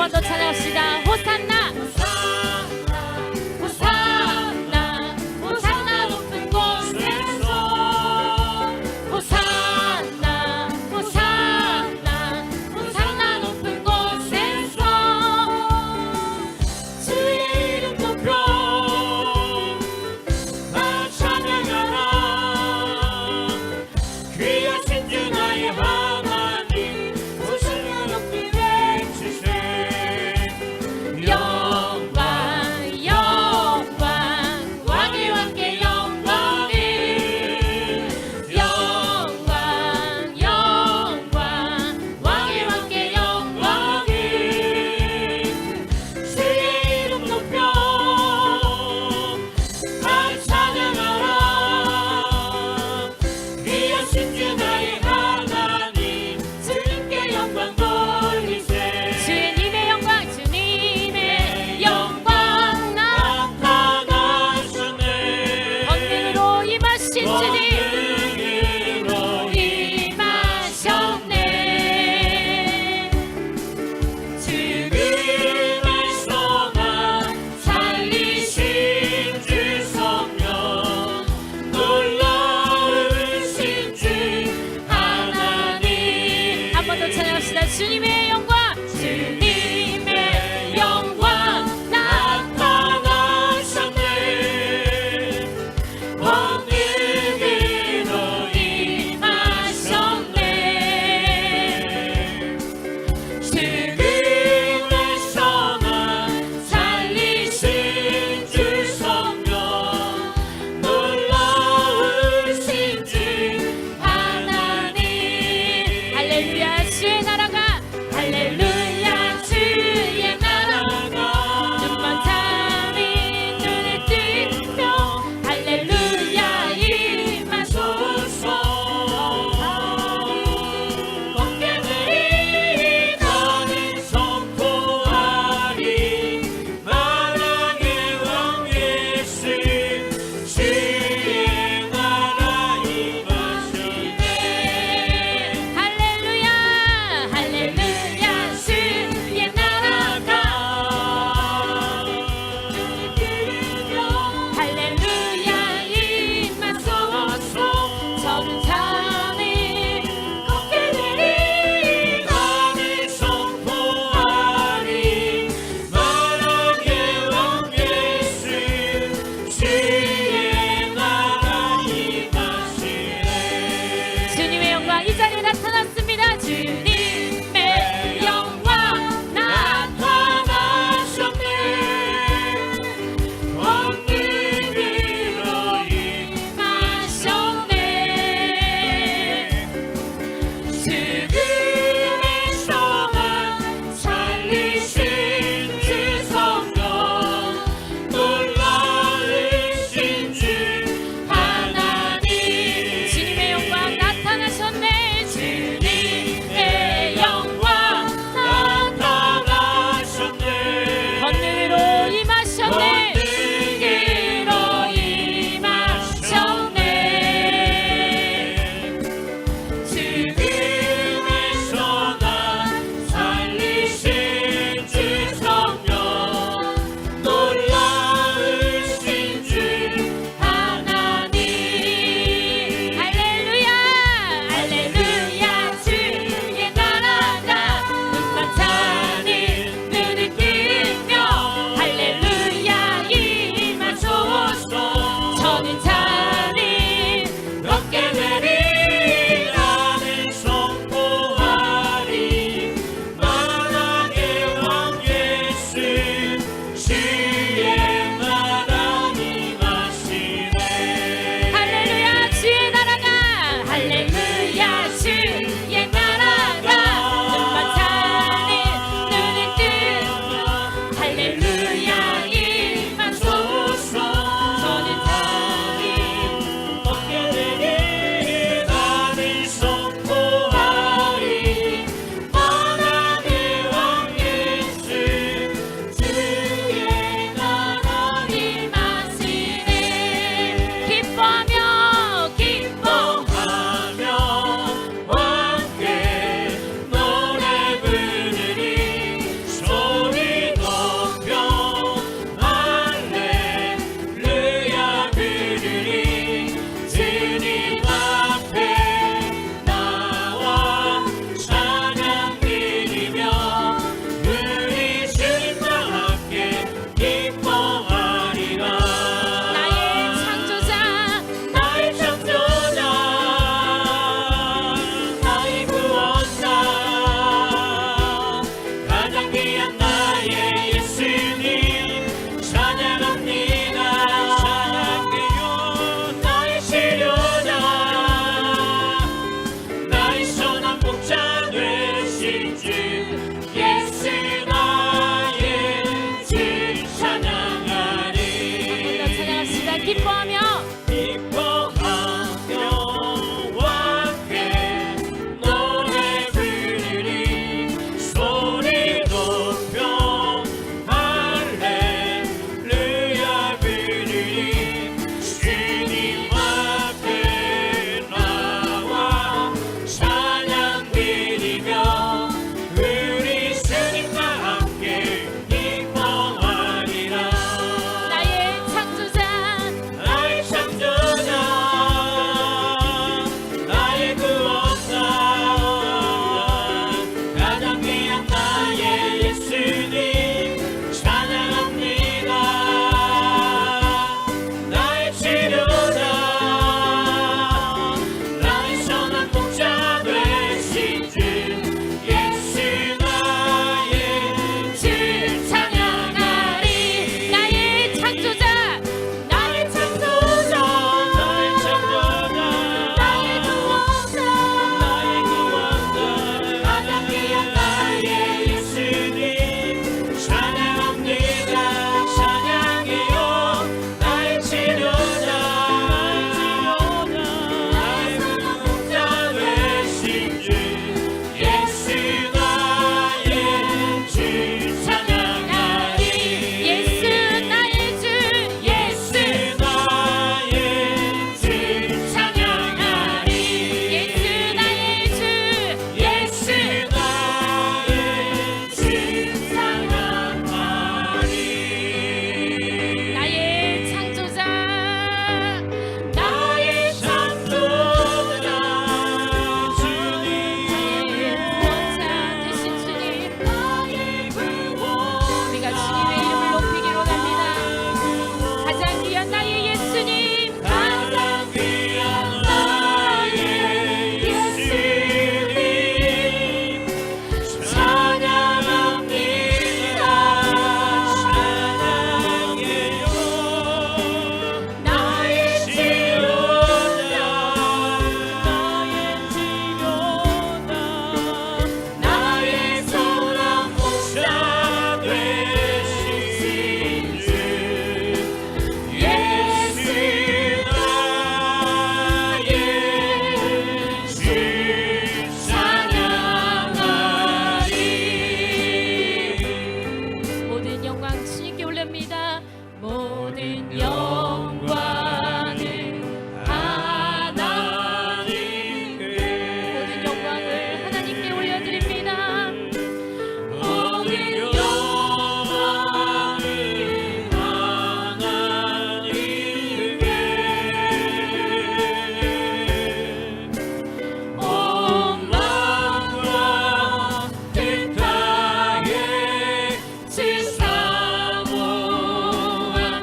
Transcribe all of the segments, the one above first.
번 더 찬양합시다. 호산나 호산나 호산나 높은 곳에서 호산나 호산나 호산나 높은 곳에서 주의 이름 높여 나 찬양하라. 귀하신 주 나의 하나님 호산나 높이 외치세. 모든 영광을 하나님께 모든 영광을 하나님께 올려드립니다. 모든 영광을 하나님께 온 마음과 뜻 다해 지사 모합니다.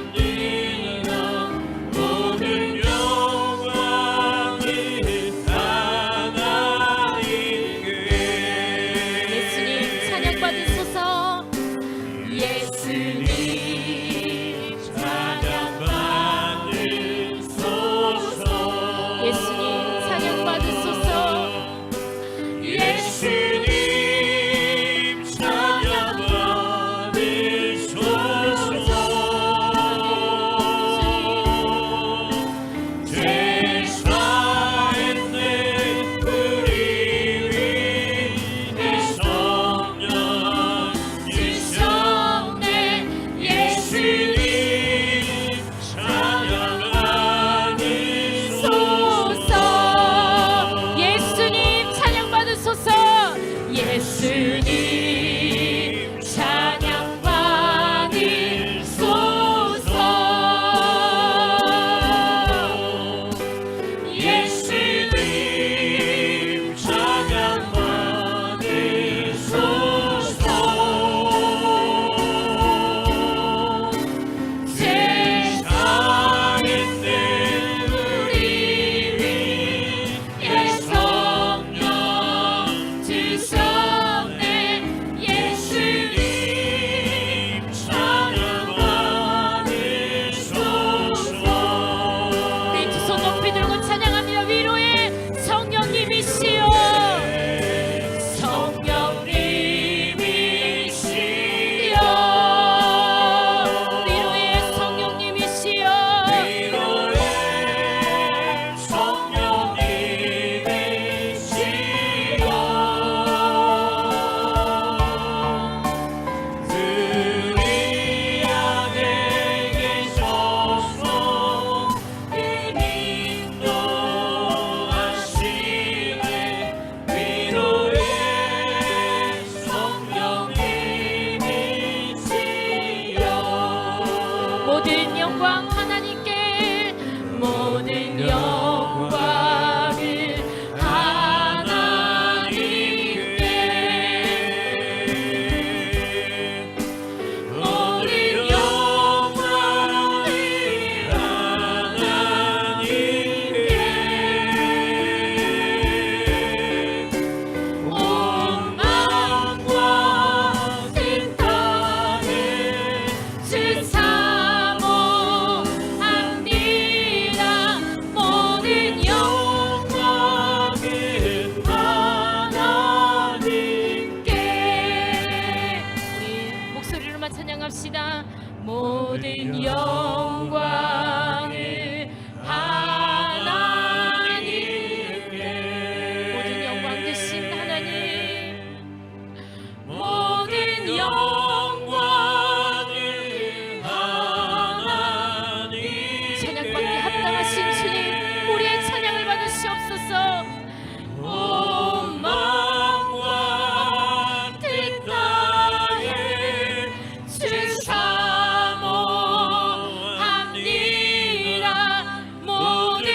모든 영광을 하나님께 예수님 찬양받으소서. 예수님 찬양받으소서. 예수님 찬양받으소서. 예수님 찬양받으소서. 제사했네 우리 위에 성령 주셨네. 예수님 찬양받으소서. 예수님 찬양받으소서. 예수님 찬양받으소서. 예수님 찬양받으소서. 제사했네 우리 위에 성령 주셨네. 예수님 찬양받으소서. 우리 두 손 높이 들고 찬양합니다. 위로의 성령님이시여 성령님이시여 위로의 성령님이시여 위로의 성령님이시여 들이 안에 계셔서 인도하시네. 위로의 성령님이시여 모든 영광 하나님께 모든 영광을 하나님께 모든 영광을 하나님께 온 마음과 뜻 다해 주사 모합니다. 모든 영광을 하나님께 우리 목소리로만 찬양합시다. 모든 영광을 하나님께 모든 영광 되신 하나님 모든 영광을 하나님께 찬양받기 합당하신 주님 우리의 찬양을 받으시옵소서. 온 마음과 뜻 다해 주사 모합니다. 모든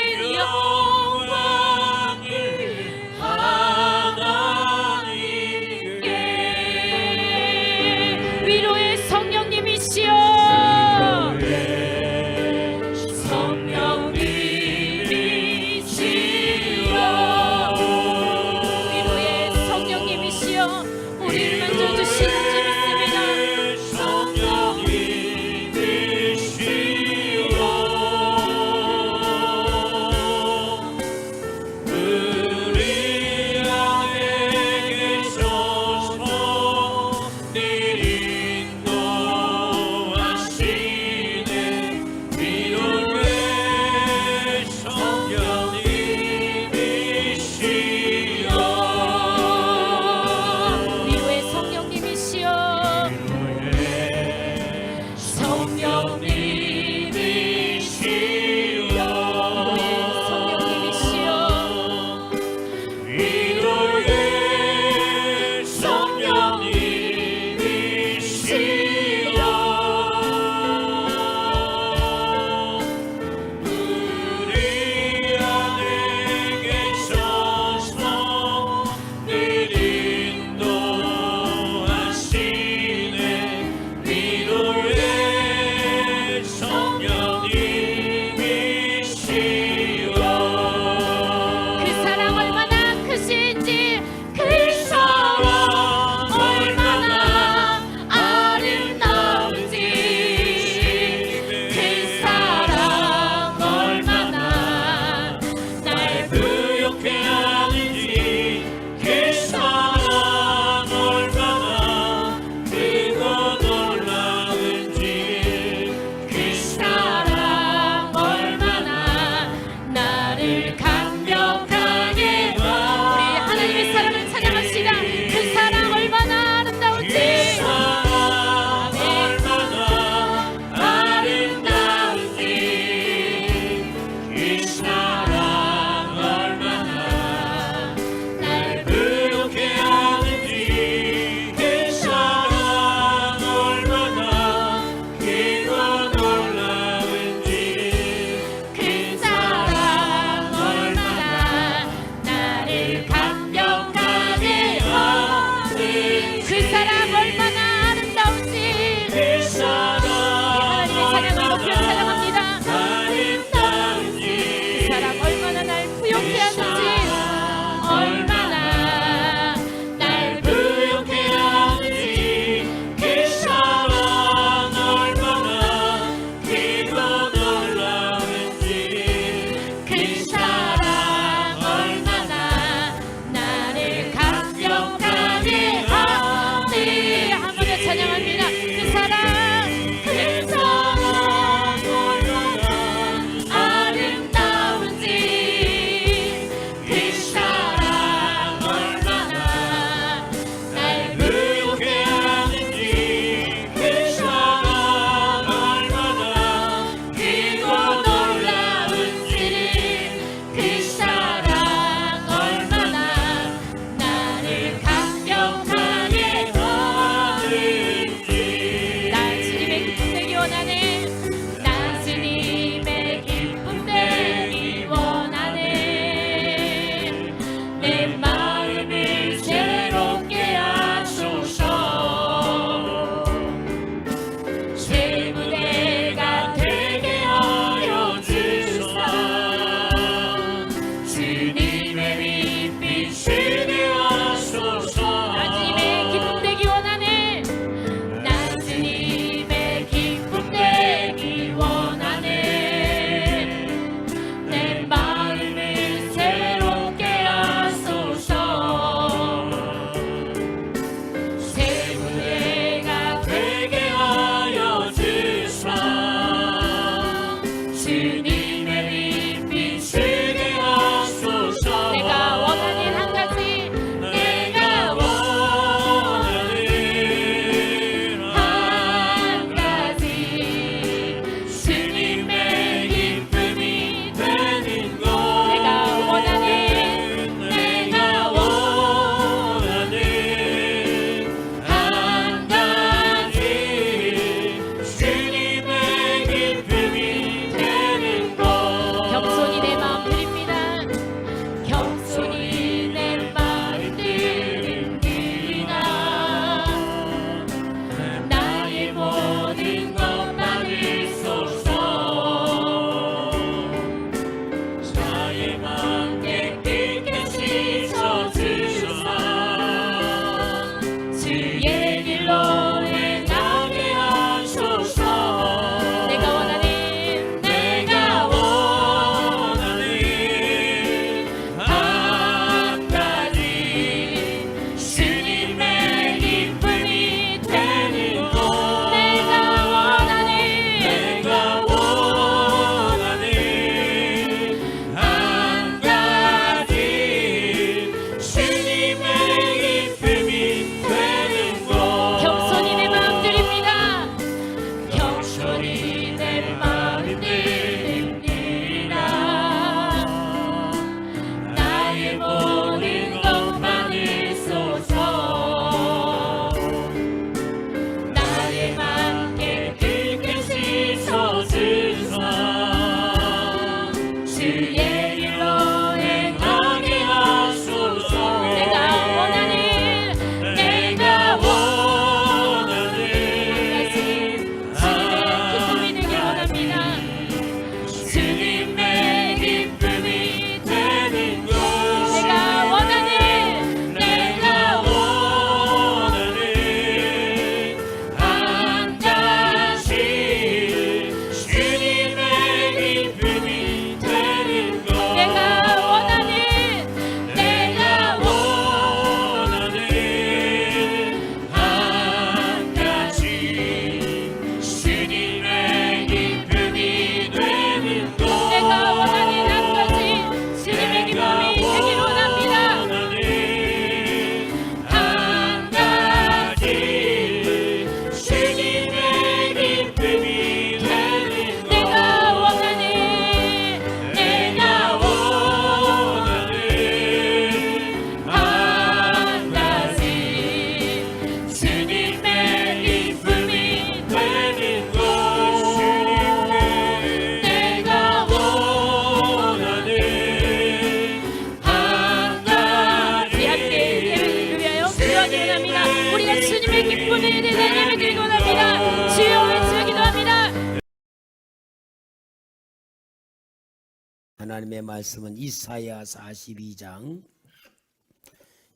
하나님의 말씀은 이사야 42장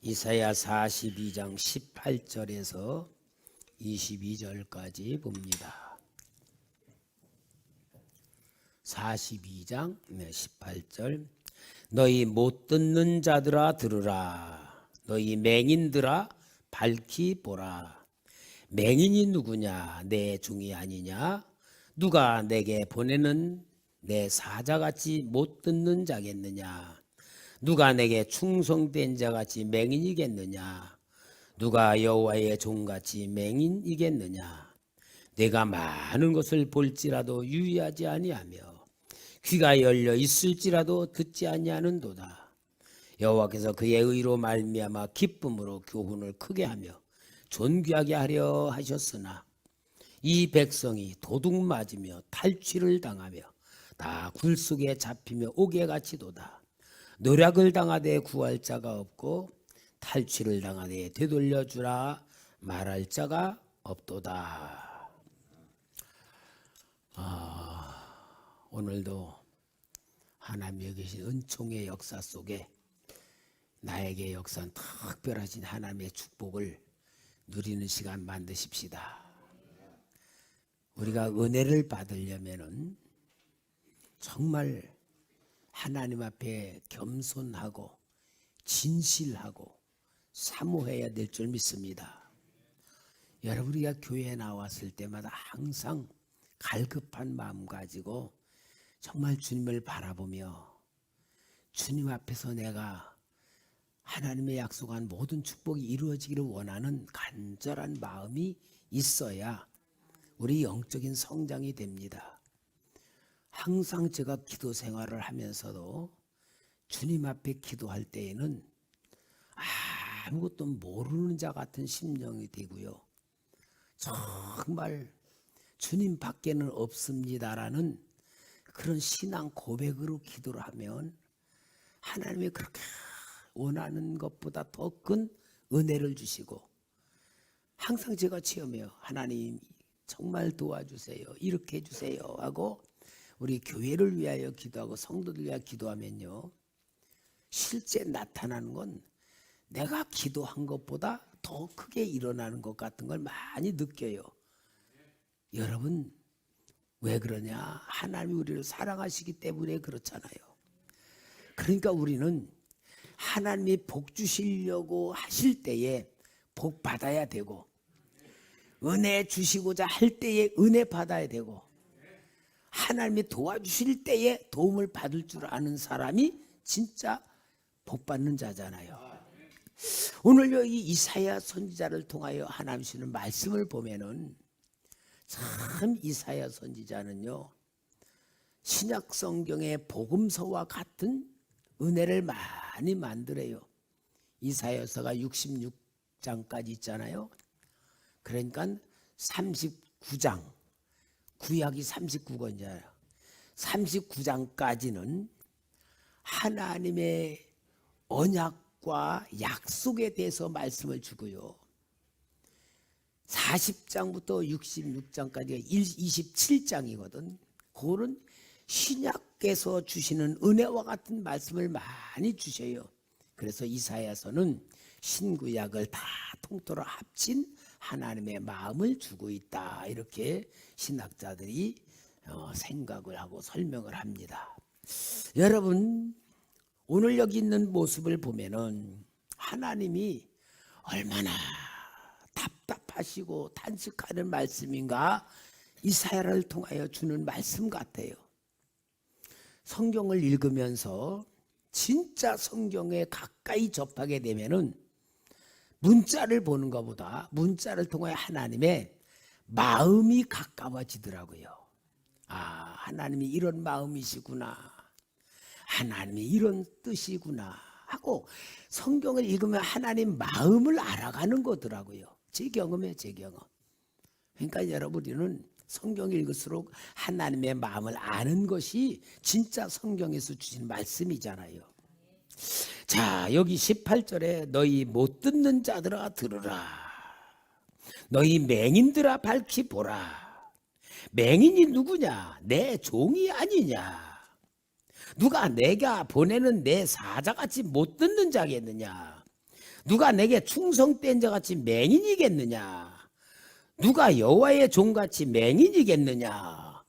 18절에서 22절까지 봅니다. 42장 18절 너희 못 듣는 자들아 들으라. 너희 맹인들아 밝히 보라. 맹인이 누구냐? 내 종이 아니냐? 누가 내게 보내는 내 사자같이 못 듣는 자겠느냐? 누가 내게 충성된 자같이 맹인이겠느냐? 누가 여호와의 종같이 맹인이겠느냐? 내가 많은 것을 볼지라도 유의하지 아니하며 귀가 열려 있을지라도 듣지 아니하는도다. 여호와께서 그의 의로 말미암아 기쁨으로 교훈을 크게 하며 존귀하게 하려 하셨으나 이 백성이 도둑 맞으며 탈취를 당하며 다 굴속에 잡히며 옥에 갇히도다. 노략을 당하되 구할 자가 없고 탈취를 당하되 되돌려주라 말할 자가 없도다. 오늘도 하나님의 계신 은총의 역사 속에 나에게 역사한 특별하신 하나님의 축복을 누리는 시간 만드십시다. 우리가 은혜를 받으려면은 정말 하나님 앞에 겸손하고 진실하고 사모해야 될 줄 믿습니다. 여러분, 우리가 교회에 나왔을 때마다 항상 갈급한 마음 가지고 정말 주님을 바라보며 주님 앞에서 내가 하나님의 약속한 모든 축복이 이루어지기를 원하는 간절한 마음이 있어야 우리 영적인 성장이 됩니다. 항상 제가 기도 생활을 하면서도 주님 앞에 기도할 때에는 아무것도 모르는 자 같은 심령이 되고요. 정말 주님 밖에는 없습니다라는 그런 신앙 고백으로 기도를 하면 하나님이 그렇게 원하는 것보다 더 큰 은혜를 주시고, 항상 제가 체험해요. 하나님 정말 도와주세요, 이렇게 해주세요 하고 우리 교회를 위하여 기도하고 성도들 위하여 기도하면요, 실제 나타나는 건 내가 기도한 것보다 더 크게 일어나는 것 같은 걸 많이 느껴요. 여러분, 왜 그러냐? 하나님이 우리를 사랑하시기 때문에 그렇잖아요. 그러니까 우리는 하나님이 복 주시려고 하실 때에 복 받아야 되고, 은혜 주시고자 할 때에 은혜 받아야 되고, 하나님이 도와주실 때에 도움을 받을 줄 아는 사람이 진짜 복 받는 자잖아요. 오늘 여기 이사야 선지자를 통하여 하나님 주시는 말씀을 보면은 참 이사야 선지자는요, 신약 성경의 복음서와 같은 은혜를 많이 만들어요. 이사야서가 66장까지 있잖아요. 그러니까 39장, 구약이 39권이잖아요. 39장까지는 하나님의 언약과 약속에 대해서 말씀을 주고요, 40장부터 66장까지가 27장이거든. 그거는 신약께서 주시는 은혜와 같은 말씀을 많이 주셔요. 그래서 이사야서는 신구약을 다 통틀어 합친 하나님의 마음을 주고 있다, 이렇게 신학자들이 생각을 하고 설명을 합니다. 여러분, 오늘 여기 있는 모습을 보면은 하나님이 얼마나 답답하시고 탄식하는 말씀인가 이사야를 통하여 주는 말씀 같아요. 성경을 읽으면서 진짜 성경에 가까이 접하게 되면은 문자를 보는 것보다 문자를 통하여 하나님의 마음이 가까워지더라고요. 하나님이 이런 마음이시구나, 하나님이 이런 뜻이구나 하고 성경을 읽으면 하나님 마음을 알아가는 거더라고요. 제 경험이에요, 제 경험. 그러니까 여러분은 성경을 읽을수록 하나님의 마음을 아는 것이 진짜 성경에서 주신 말씀이잖아요. 자, 여기 18절에 너희 못 듣는 자들아 들으라. 너희 맹인들아 밝히 보라. 맹인이 누구냐? 내 종이 아니냐? 누가 내가 보내는 내 사자같이 못 듣는 자겠느냐? 누가 내게 충성된 자같이 맹인이겠느냐? 누가 여호와의 종같이 맹인이겠느냐?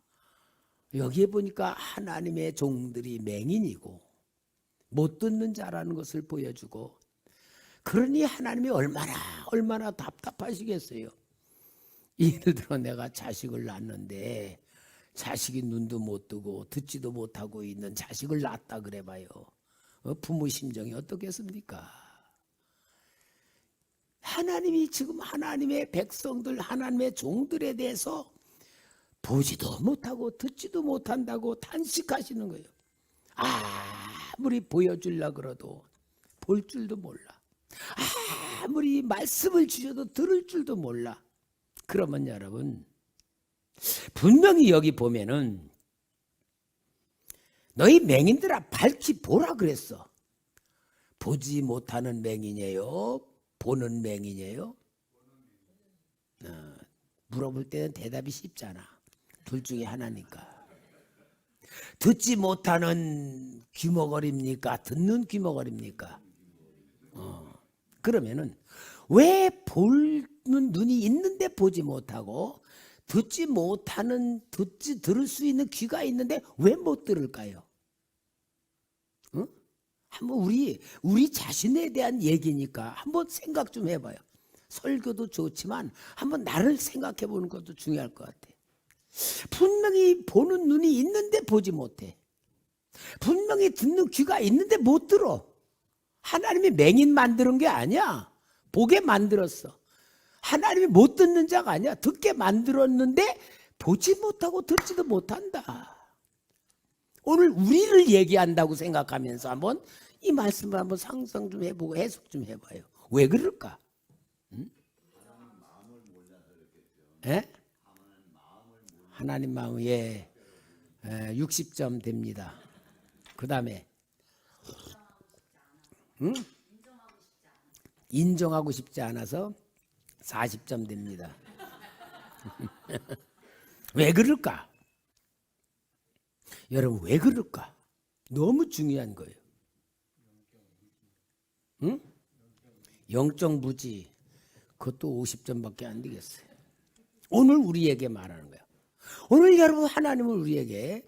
여기에 보니까 하나님의 종들이 맹인이고 못 듣는 자라는 것을 보여주고, 그러니 하나님이 얼마나 답답하시겠어요. 예를 들어 내가 자식을 낳았는데 자식이 눈도 못 뜨고 듣지도 못하고 있는 자식을 낳았다 그래봐요. 부모 심정이 어떻겠습니까? 하나님이 지금 하나님의 백성들, 하나님의 종들에 대해서 보지도 못하고 듣지도 못한다고 탄식하시는 거예요. 아무리 보여주려고 그래도 볼 줄도 몰라. 아무리 말씀을 주셔도 들을 줄도 몰라. 그러면 여러분, 분명히 여기 보면은 너희 맹인들아 밝히 보라 그랬어. 보지 못하는 맹인이에요? 보는 맹인이에요? 물어볼 때는 대답이 쉽잖아. 둘 중에 하나니까. 듣지 못하는 귀머거리입니까? 듣는 귀머거리입니까? 그러면은 왜 보는 눈이 있는데 보지 못하고, 듣지 못하는, 들을 수 있는 귀가 있는데 왜 못 들을까요? 한번 우리 자신에 대한 얘기니까 한번 생각 좀 해봐요. 설교도 좋지만 한번 나를 생각해 보는 것도 중요할 것 같아. 분명히 보는 눈이 있는데 보지 못해. 분명히 듣는 귀가 있는데 못 들어. 하나님이 맹인 만드는 게 아니야. 보게 만들었어. 하나님이 못 듣는 자가 아니야. 듣게 만들었는데 보지 못하고 듣지도 못한다. 오늘 우리를 얘기한다고 생각하면서 한번 이 말씀을 한번 상상 좀 해보고 해석 좀 해봐요. 왜 그럴까? 예? 하나님 마음, 60점 됩니다. 그 다음에 인정하고 싶지 않아서 40점 됩니다. 왜 그럴까? 여러분, 왜 그럴까? 너무 중요한 거예요. 영적 무지, 그것도 50점밖에 안 되겠어요. 오늘 우리에게 말하는 거예요. 오늘 여러분, 하나님은 우리에게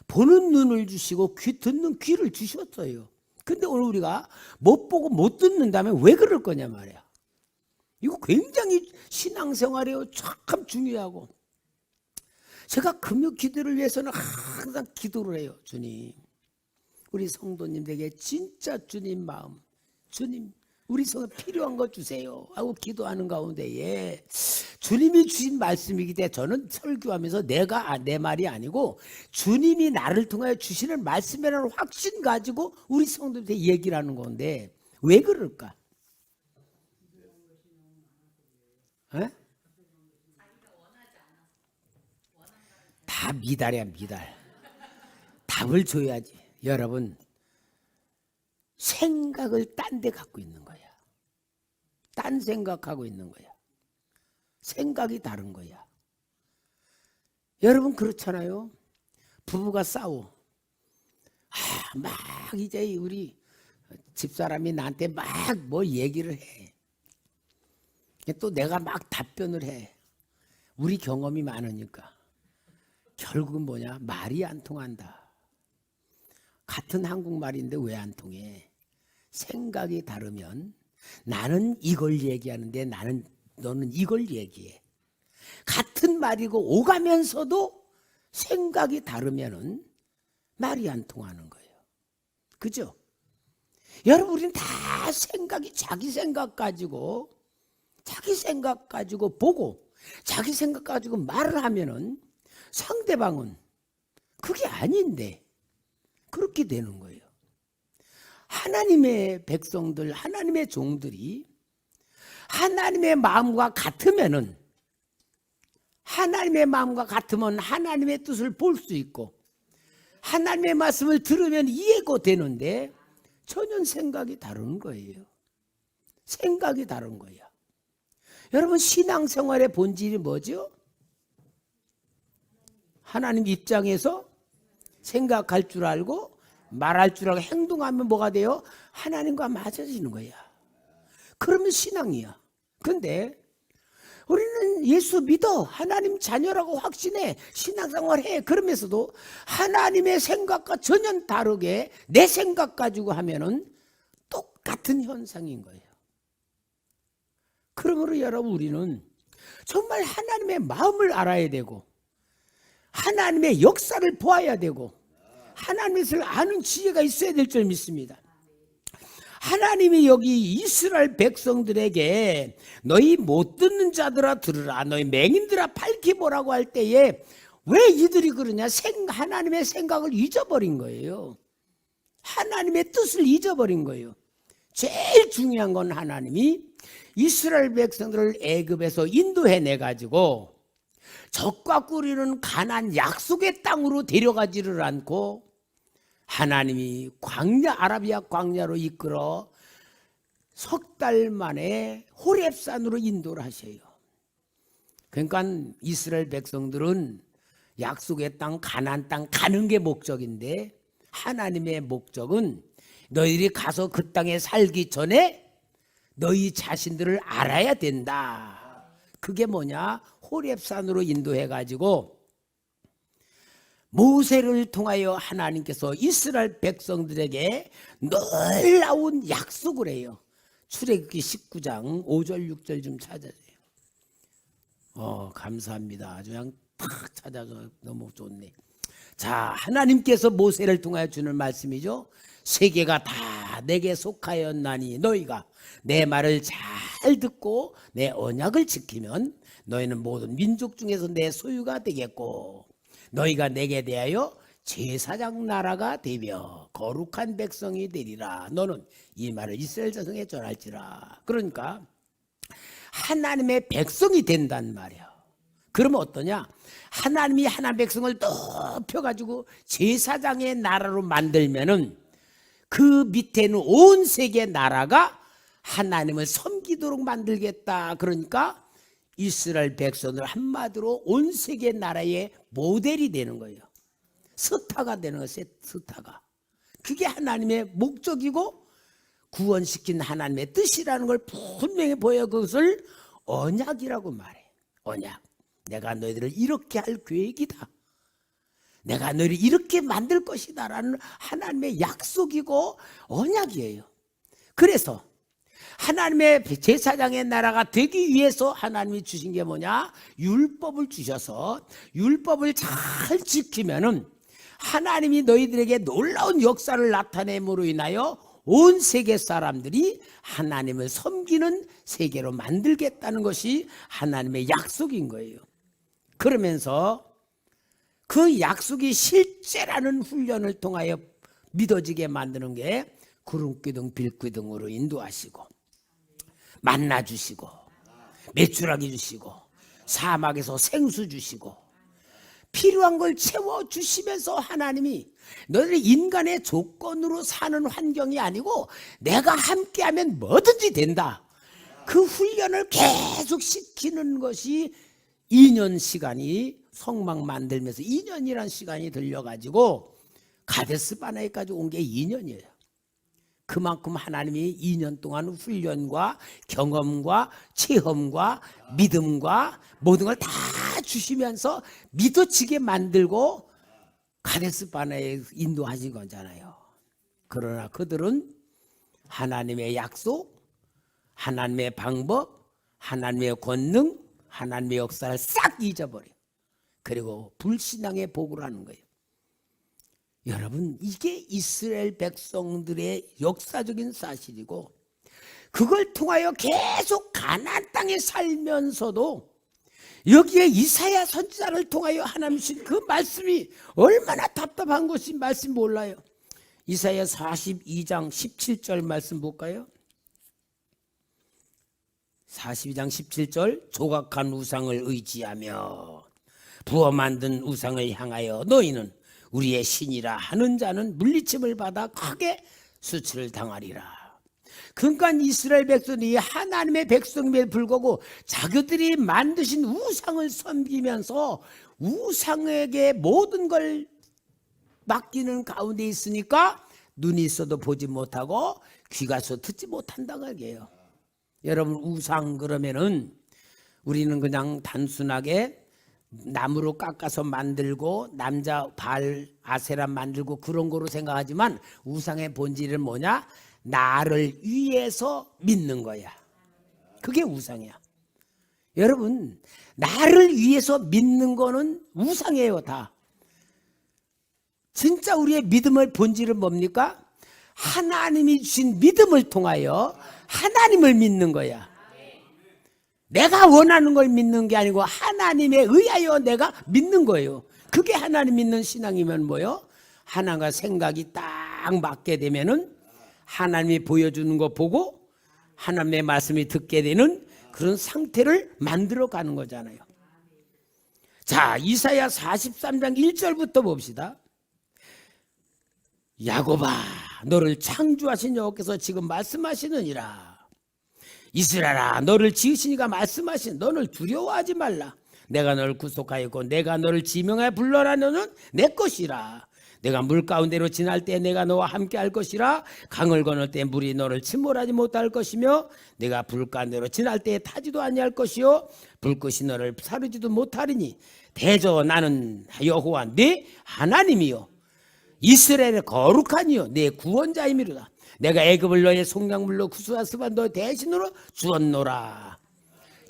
보는 눈을 주시고 듣는 귀를 주셨어요. 근데 오늘 우리가 못 보고 못 듣는다면 왜 그럴 거냐 말이야. 이거 굉장히 신앙생활이에요. 참 중요하고. 제가 금요 기도를 위해서는 항상 기도를 해요. 주님, 우리 성도님들에게 진짜 주님 마음, 주님 우리 성에 필요한 거 주세요 하고 기도하는 가운데에 주님이 주신 말씀이기 때문에 저는 설교하면서 내 말이 아니고 주님이 나를 통하여 주시는 말씀이라는 확신 가지고 우리 성도들한테 얘기를 하는 건데 왜 그럴까? 에? 다 미달이야, 미달. 답을 줘야지. 여러분, 생각을 딴 데 갖고 있는 거야. 딴 생각하고 있는 거야. 생각이 다른 거야. 여러분 그렇잖아요. 부부가 싸워. 막 이제 우리 집사람이 나한테 막 뭐 얘기를 해. 또 내가 막 답변을 해. 우리 경험이 많으니까. 결국은 뭐냐? 말이 안 통한다. 같은 한국말인데 왜 안 통해? 생각이 다르면 나는 이걸 얘기하는데 너는 이걸 얘기해. 같은 말이고 오가면서도 생각이 다르면은 말이 안 통하는 거예요. 그죠? 여러분, 우리는 다 생각이 자기 생각 가지고 보고 자기 생각 가지고 말을 하면은 상대방은 그게 아닌데 그렇게 되는 거예요. 하나님의 백성들, 하나님의 종들이 하나님의 마음과 같으면 하나님의 뜻을 볼 수 있고 하나님의 말씀을 들으면 이해가 되는데 전혀 생각이 다른 거예요. 생각이 다른 거야. 여러분, 신앙생활의 본질이 뭐죠? 하나님 입장에서 생각할 줄 알고 말할 줄 알고 행동하면 뭐가 돼요? 하나님과 맞아지는 거야. 그러면 신앙이야. 근데 우리는 예수 믿어, 하나님 자녀라고 확신해, 신앙생활 해. 그러면서도 하나님의 생각과 전혀 다르게 내 생각 가지고 하면은 똑같은 현상인 거예요. 그러므로 여러분, 우리는 정말 하나님의 마음을 알아야 되고 하나님의 역사를 보아야 되고 하나님을 아는 지혜가 있어야 될 줄 믿습니다. 하나님이 여기 이스라엘 백성들에게 너희 못 듣는 자들아 들으라, 너희 맹인들아 밝히 보라고 할 때에 왜 이들이 그러냐? 하나님의 생각을 잊어버린 거예요. 하나님의 뜻을 잊어버린 거예요. 제일 중요한 건 하나님이 이스라엘 백성들을 애굽에서 인도해내 가지고 적과 꿀이는 가나안 약속의 땅으로 데려가지를 않고 하나님이 광야, 아라비아 광야로 이끌어 석 달 만에 호렙산으로 인도를 하셔요. 그러니까 이스라엘 백성들은 약속의 땅, 가나안 땅 가는 게 목적인데 하나님의 목적은 너희들이 가서 그 땅에 살기 전에 너희 자신들을 알아야 된다. 그게 뭐냐? 호렙산으로 인도해 가지고 모세를 통하여 하나님께서 이스라엘 백성들에게 놀라운 약속을 해요. 출애굽기 19장 5절 6절 좀 찾아줘요. 감사합니다. 아주 그냥 탁 찾아서 너무 좋네. 자, 하나님께서 모세를 통하여 주는 말씀이죠. 세계가 다 내게 속하였나니 너희가 내 말을 잘 듣고 내 언약을 지키면 너희는 모든 민족 중에서 내 소유가 되겠고 너희가 내게 대하여 제사장 나라가 되며 거룩한 백성이 되리라. 너는 이 말을 이스라엘 자손에게 전할지라. 그러니까 하나님의 백성이 된단 말이야. 그러면 어떠냐? 하나님이 하나님의 백성을 높여가지고 제사장의 나라로 만들면은 그 밑에는 온 세계 나라가 하나님을 섬기도록 만들겠다. 그러니까 이스라엘 백성들 한마디로 온 세계 나라의 모델이 되는 거예요. 스타가 되는 거예요. 스타가. 그게 하나님의 목적이고 구원시킨 하나님의 뜻이라는 걸 분명히 보여. 그것을 언약이라고 말해. 언약. 내가 너희들을 이렇게 할 계획이다. 내가 너희를 이렇게 만들 것이다 라는 하나님의 약속이고 언약이에요. 그래서 하나님의 제사장의 나라가 되기 위해서 하나님이 주신 게 뭐냐? 율법을 주셔서 율법을 잘 지키면은 하나님이 너희들에게 놀라운 역사를 나타냄으로 인하여 온 세계 사람들이 하나님을 섬기는 세계로 만들겠다는 것이 하나님의 약속인 거예요. 그러면서 그 약속이 실제라는 훈련을 통하여 믿어지게 만드는 게 구름기둥 빌기둥으로 인도하시고 만나 주시고 메추라기 주시고 사막에서 생수 주시고 필요한 걸 채워 주시면서 하나님이 너희를 인간의 조건으로 사는 환경이 아니고 내가 함께하면 뭐든지 된다. 그 훈련을 계속 시키는 것이 2년 시간이 성막 만들면서 2년이라는 시간이 들려가지고 가데스 바네까지 온 게 2년이에요. 그만큼 하나님이 2년 동안 훈련과 경험과 체험과 믿음과 모든 걸 다 주시면서 믿어지게 만들고 가데스 바네에 인도하신 거잖아요. 그러나 그들은 하나님의 약속, 하나님의 방법, 하나님의 권능, 하나님의 역사를 싹 잊어버려. 그리고 불신앙의 복을 하는 거예요. 여러분, 이게 이스라엘 백성들의 역사적인 사실이고 그걸 통하여 계속 가나안 땅에 살면서도 여기에 이사야 선지자를 통하여 하나님 주신 그 말씀이 얼마나 답답한 것이 말씀 몰라요. 이사야 42장 17절 말씀 볼까요? 42장 17절 조각한 우상을 의지하며 부어 만든 우상을 향하여 너희는 우리의 신이라 하는 자는 물리침을 받아 크게 수치를 당하리라. 그러니까 이스라엘 백성이 하나님의 백성임에 불구하고 자기들이 만드신 우상을 섬기면서 우상에게 모든 걸 맡기는 가운데 있으니까 눈이 있어도 보지 못하고 귀가 있어도 듣지 못한다는 얘기예요. 여러분, 우상 그러면은 우리는 그냥 단순하게 나무로 깎아서 만들고 남자 발 아세라 만들고 그런 거로 생각하지만 우상의 본질은 뭐냐? 나를 위해서 믿는 거야. 그게 우상이야. 여러분, 나를 위해서 믿는 거는 우상이에요. 다. 진짜 우리의 믿음의 본질은 뭡니까? 하나님이 주신 믿음을 통하여 하나님을 믿는 거야. 내가 원하는 걸 믿는 게 아니고 하나님에 의하여 내가 믿는 거예요. 그게 하나님 믿는 신앙이면 뭐요? 하나님과 생각이 딱 맞게 되면은 하나님이 보여주는 거 보고 하나님의 말씀이 듣게 되는 그런 상태를 만들어 가는 거잖아요. 자, 이사야 43장 1절부터 봅시다. 야곱아, 너를 창조하신 여호와께서 지금 말씀하시느니라. 이스라엘아, 너를 지으시니가 말씀하신 너를 두려워하지 말라. 내가 너를 구속하였고 내가 너를 지명하여 불러라. 너는 내 것이라. 내가 물 가운데로 지날 때 내가 너와 함께 할 것이라. 강을 건널 때 물이 너를 침몰하지 못할 것이며 내가 불 가운데로 지날 때 타지도 아니할 것이요 불꽃이 너를 사르지도 못하리니 대저 나는 여호와 네 하나님이요 이스라엘의 거룩하니요 내 구원자이미로다. 내가 애굽을 너의 속량물로 구수하스바 너 대신으로 주었노라.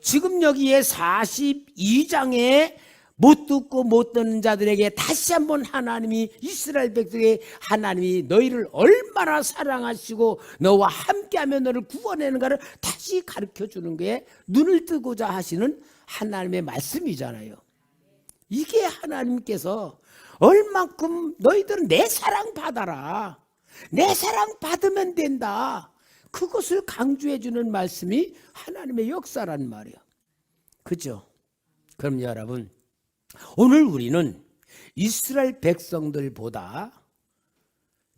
지금 여기에 42장에 못 듣고 못 듣는 자들에게 다시 한번 하나님이 이스라엘 백성의 하나님이 너희를 얼마나 사랑하시고 너와 함께하며 너를 구원하는가를 다시 가르쳐주는 게 눈을 뜨고자 하시는 하나님의 말씀이잖아요. 이게 하나님께서 얼만큼 너희들은 내 사랑 받아라. 내 사랑 받으면 된다. 그것을 강조해 주는 말씀이 하나님의 역사란 말이에요. 그죠? 그럼 여러분, 오늘 우리는 이스라엘 백성들보다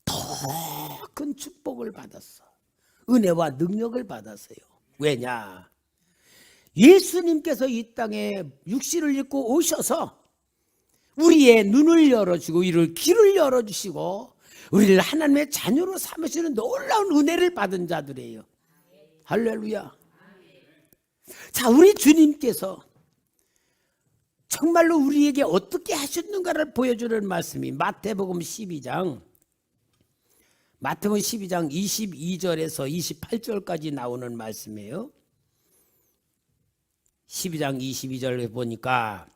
더 큰 축복을 받았어. 은혜와 능력을 받았어요. 왜냐? 예수님께서 이 땅에 육신을 입고 오셔서 우리의 눈을 열어주고 이를 길을 열어주시고 우리를 하나님의 자녀로 삼으시는 놀라운 은혜를 받은 자들이에요. 할렐루야. 자, 우리 주님께서 정말로 우리에게 어떻게 하셨는가를 보여주는 말씀이 마태복음 12장 22절에서 28절까지 나오는 말씀이에요. 12장 22절에 보니까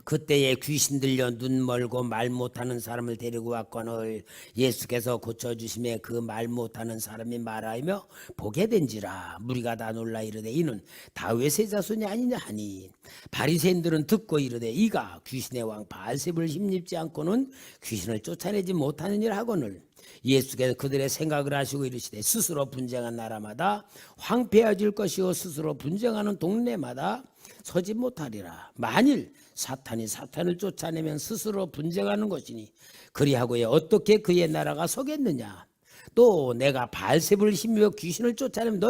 그때에 귀신 들려 눈 멀고 말 못하는 사람을 데리고 왔거늘 예수께서 고쳐주심에 그 말 못하는 사람이 말하며 보게 된지라. 무리가 다 놀라 이르되 이는 다윗의 자손이 아니냐 하니 바리새인들은 듣고 이르되 이가 귀신의 왕 바알세불을 힘입지 않고는 귀신을 쫓아내지 못하느니라 하거늘 예수께서 그들의 생각을 아시고 이르시되 스스로 분쟁한 나라마다 황폐해질 것이요 스스로 분쟁하는 동네마다 서지 못하리라. 만일 사탄이 사탄을 쫓아내면 스스로 분쟁하는 것이니 그리하고에 어떻게 그의 나라가 서겠느냐. 또 내가 바알세불을 힘입어 귀신을 쫓아내면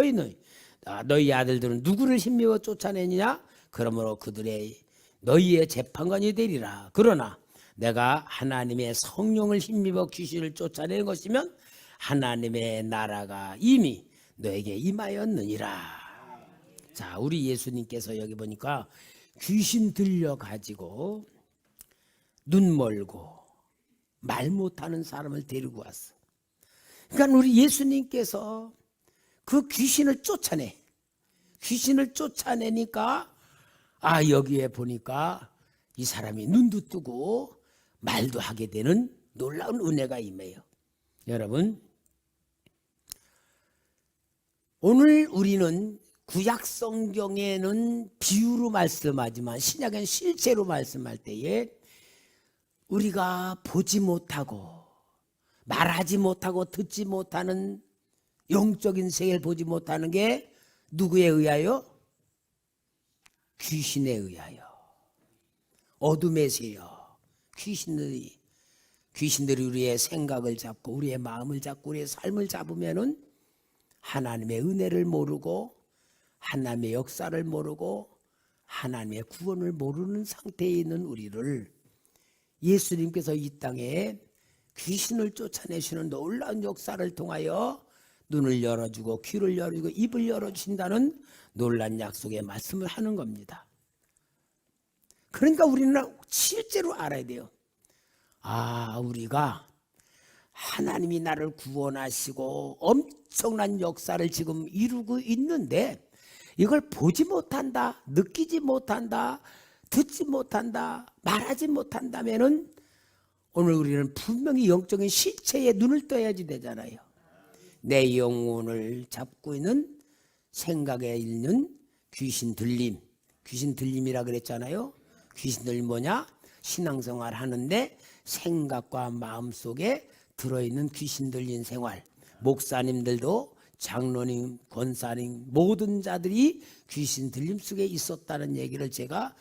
너희 아들들은 누구를 힘입어 쫓아내느냐. 그러므로 그들의 너희의 재판관이 되리라. 그러나 내가 하나님의 성령을 힘입어 귀신을 쫓아내는 것이면 하나님의 나라가 이미 너에게 임하였느니라. 자, 우리 예수님께서 여기 보니까 귀신 들려가지고 눈 멀고 말 못하는 사람을 데리고 왔어. 그러니까 우리 예수님께서 그 귀신을 쫓아내. 귀신을 쫓아내니까 여기에 보니까 이 사람이 눈도 뜨고 말도 하게 되는 놀라운 은혜가 임해요. 여러분, 오늘 우리는 구약 성경에는 비유로 말씀하지만 신약엔 실제로 말씀할 때에 우리가 보지 못하고 말하지 못하고 듣지 못하는 영적인 세계를 보지 못하는 게 누구에 의하여? 귀신에 의하여. 어둠의 세력, 귀신들이 우리의 생각을 잡고 우리의 마음을 잡고 우리의 삶을 잡으면은 하나님의 은혜를 모르고 하나님의 역사를 모르고 하나님의 구원을 모르는 상태에 있는 우리를 예수님께서 이 땅에 귀신을 쫓아내시는 놀라운 역사를 통하여 눈을 열어주고 귀를 열어주고 입을 열어주신다는 놀라운 약속의 말씀을 하는 겁니다. 그러니까 우리는 실제로 알아야 돼요. 우리가 하나님이 나를 구원하시고 엄청난 역사를 지금 이루고 있는데 이걸 보지 못한다, 느끼지 못한다, 듣지 못한다, 말하지 못한다면은 오늘 우리는 분명히 영적인 실체에 눈을 떠야지 되잖아요. 내 영혼을 잡고 있는 생각에 있는 귀신 들림이라 그랬잖아요. 귀신 들림 뭐냐? 신앙생활 하는데 생각과 마음속에 들어있는 귀신 들린 생활. 목사님들도 장로님, 권사님 모든 자들이 귀신 들림 속에 있었다는 얘기를 제가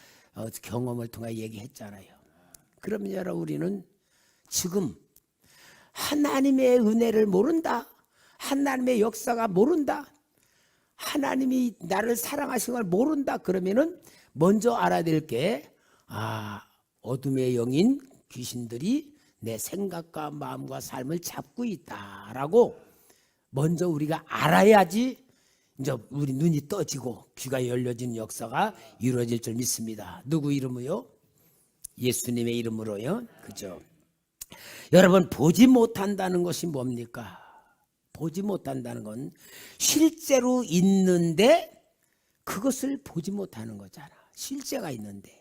경험을 통해 얘기했잖아요. 그러면 여러분 우리는 지금 하나님의 은혜를 모른다, 하나님의 역사가 모른다, 하나님이 나를 사랑하신 걸 모른다 그러면은 먼저 알아야 될 게 어둠의 영인 귀신들이 내 생각과 마음과 삶을 잡고 있다라고 먼저 우리가 알아야지 이제 우리 눈이 떠지고 귀가 열려진 역사가 이루어질 줄 믿습니다. 누구 이름으로요? 예수님의 이름으로요. 그죠? 여러분 보지 못한다는 것이 뭡니까? 보지 못한다는 건 실제로 있는데 그것을 보지 못하는 거잖아. 실제가 있는데.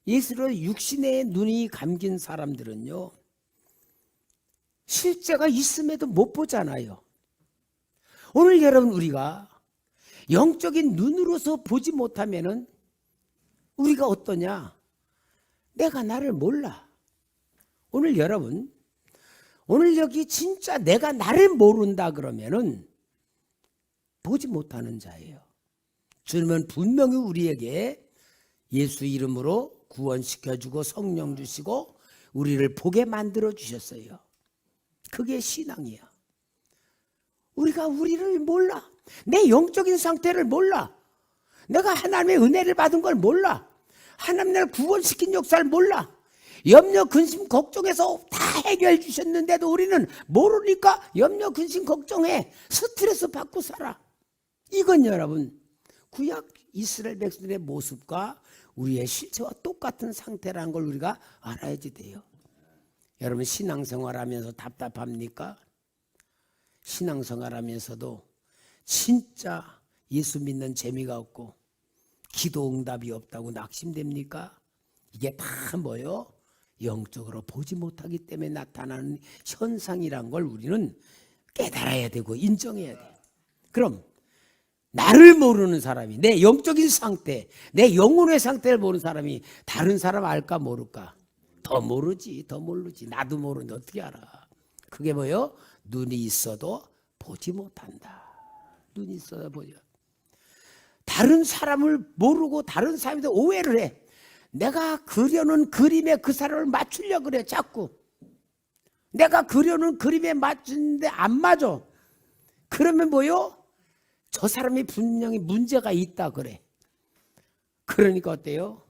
예수로 육신의 눈이 감긴 사람들은요, 실제가 있음에도 못 보잖아요. 오늘 여러분 우리가 영적인 눈으로서 보지 못하면은 우리가 어떠냐? 내가 나를 몰라. 오늘 여러분, 오늘 여기 진짜 내가 나를 모른다 그러면은 보지 못하는 자예요. 주님은 분명히 우리에게 예수 이름으로 구원시켜주고 성령 주시고 우리를 보게 만들어 주셨어요. 그게 신앙이야. 우리가 우리를 몰라. 내 영적인 상태를 몰라. 내가 하나님의 은혜를 받은 걸 몰라. 하나님 나를 구원시킨 역사를 몰라. 염려, 근심, 걱정해서 다 해결해 주셨는데도 우리는 모르니까 염려, 근심, 걱정해. 스트레스 받고 살아. 이건 여러분 구약 이스라엘 백성들의 모습과 우리의 실체와 똑같은 상태라는 걸 우리가 알아야지 돼요. 여러분 신앙생활하면서 답답합니까? 신앙생활하면서도 진짜 예수 믿는 재미가 없고 기도 응답이 없다고 낙심됩니까? 이게 다 뭐요? 영적으로 보지 못하기 때문에 나타나는 현상이란 걸 우리는 깨달아야 되고 인정해야 돼요. 그럼 나를 모르는 사람이, 내 영적인 상태, 내 영혼의 상태를 모르는 사람이 다른 사람 알까 모를까? 더 모르지, 더 모르지. 나도 모르는데 어떻게 알아? 그게 뭐요? 눈이 있어도 보지 못한다. 눈이 있어도 보지. 다른 사람을 모르고 다른 사람한테 오해를 해. 내가 그려놓은 그림에 그 사람을 맞추려고 그래 자꾸. 내가 그려놓은 그림에 맞추는데 안 맞아. 그러면 뭐요? 저 사람이 분명히 문제가 있다 그래. 그러니까 어때요?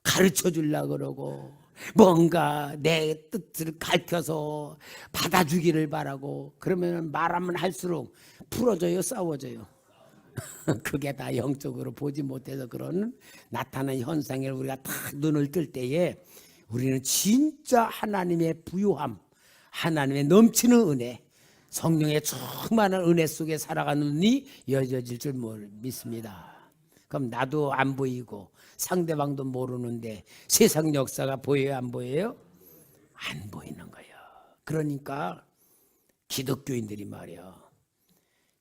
가르쳐 주려고 그러고 뭔가 내 뜻을 가르쳐서 받아주기를 바라고 그러면 말하면 할수록 풀어져요, 싸워져요? 그게 다 영적으로 보지 못해서 그런 나타나는 현상을 우리가 딱 눈을 뜰 때에 우리는 진짜 하나님의 부요함, 하나님의 넘치는 은혜, 성령의 충만한 은혜 속에 살아가는 눈이 열려질 줄 믿습니다. 그럼 나도 안 보이고 상대방도 모르는데 세상 역사가 보여요, 안 보여요? 안 보이는 거예요. 그러니까 기독교인들이 말이야,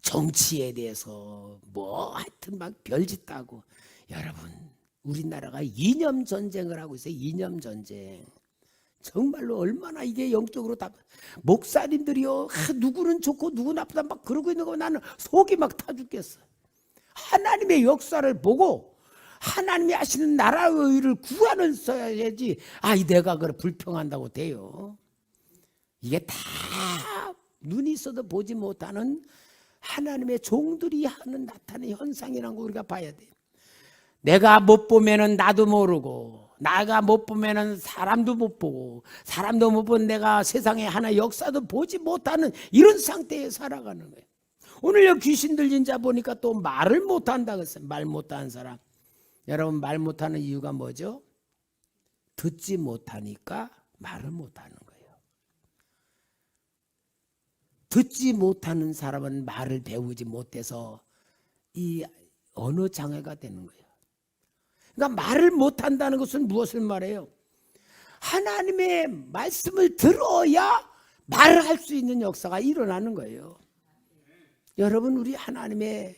정치에 대해서 뭐 하여튼 막 별짓 하고. 여러분 우리나라가 이념 전쟁을 하고 있어요. 이념 전쟁. 정말로 얼마나 이게 영적으로 다 목사님들이요, 누구는 좋고 누구 나쁘다 막 그러고 있는 거 나는 속이 막 타 죽겠어. 하나님의 역사를 보고 하나님이 하시는 나라의 일을 구하는 써야지. 내가 그걸 불평한다고 돼요? 이게 다 눈이 있어도 보지 못하는 하나님의 종들이 하는 나타나는 현상이라는 거 우리가 봐야 돼요. 내가 못 보면은 나도 모르고 나가 못 보면은 사람도 못 보고 사람도 못 본 내가 세상에 하나 역사도 보지 못하는 이런 상태에 살아가는 거예요. 오늘 여기 귀신 들린 자 보니까 또 말을 못한다 그랬어요. 말 못하는 사람. 여러분 말 못하는 이유가 뭐죠? 듣지 못하니까 말을 못하는 거예요. 듣지 못하는 사람은 말을 배우지 못해서 이 언어 장애가 되는 거예요. 그러니까 말을 못한다는 것은 무엇을 말해요? 하나님의 말씀을 들어야 말을 할 수 있는 역사가 일어나는 거예요. 여러분 우리 하나님의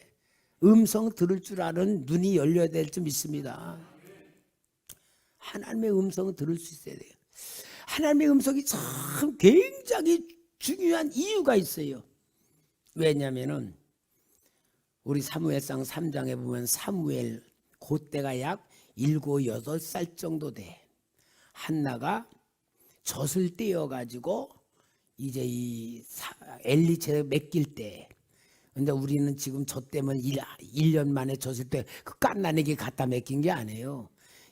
음성 들을 줄 아는 눈이 열려야 될 줄 믿습니다. 하나님의 음성을 들을 수 있어야 돼요. 하나님의 음성이 참 굉장히 중요한 이유가 있어요. 왜냐하면 우리 사무엘상 3장에 보면 사무엘 그때가 약 7, 8살 정도 돼. 한나가 젖을 떼어가지고 이제 이 엘리체를 맡길 때, 근데 우리는 지금 젖 때문에 1년 만에 젖을 때 그 깐나내기 갖다 맡긴 게 아니에요.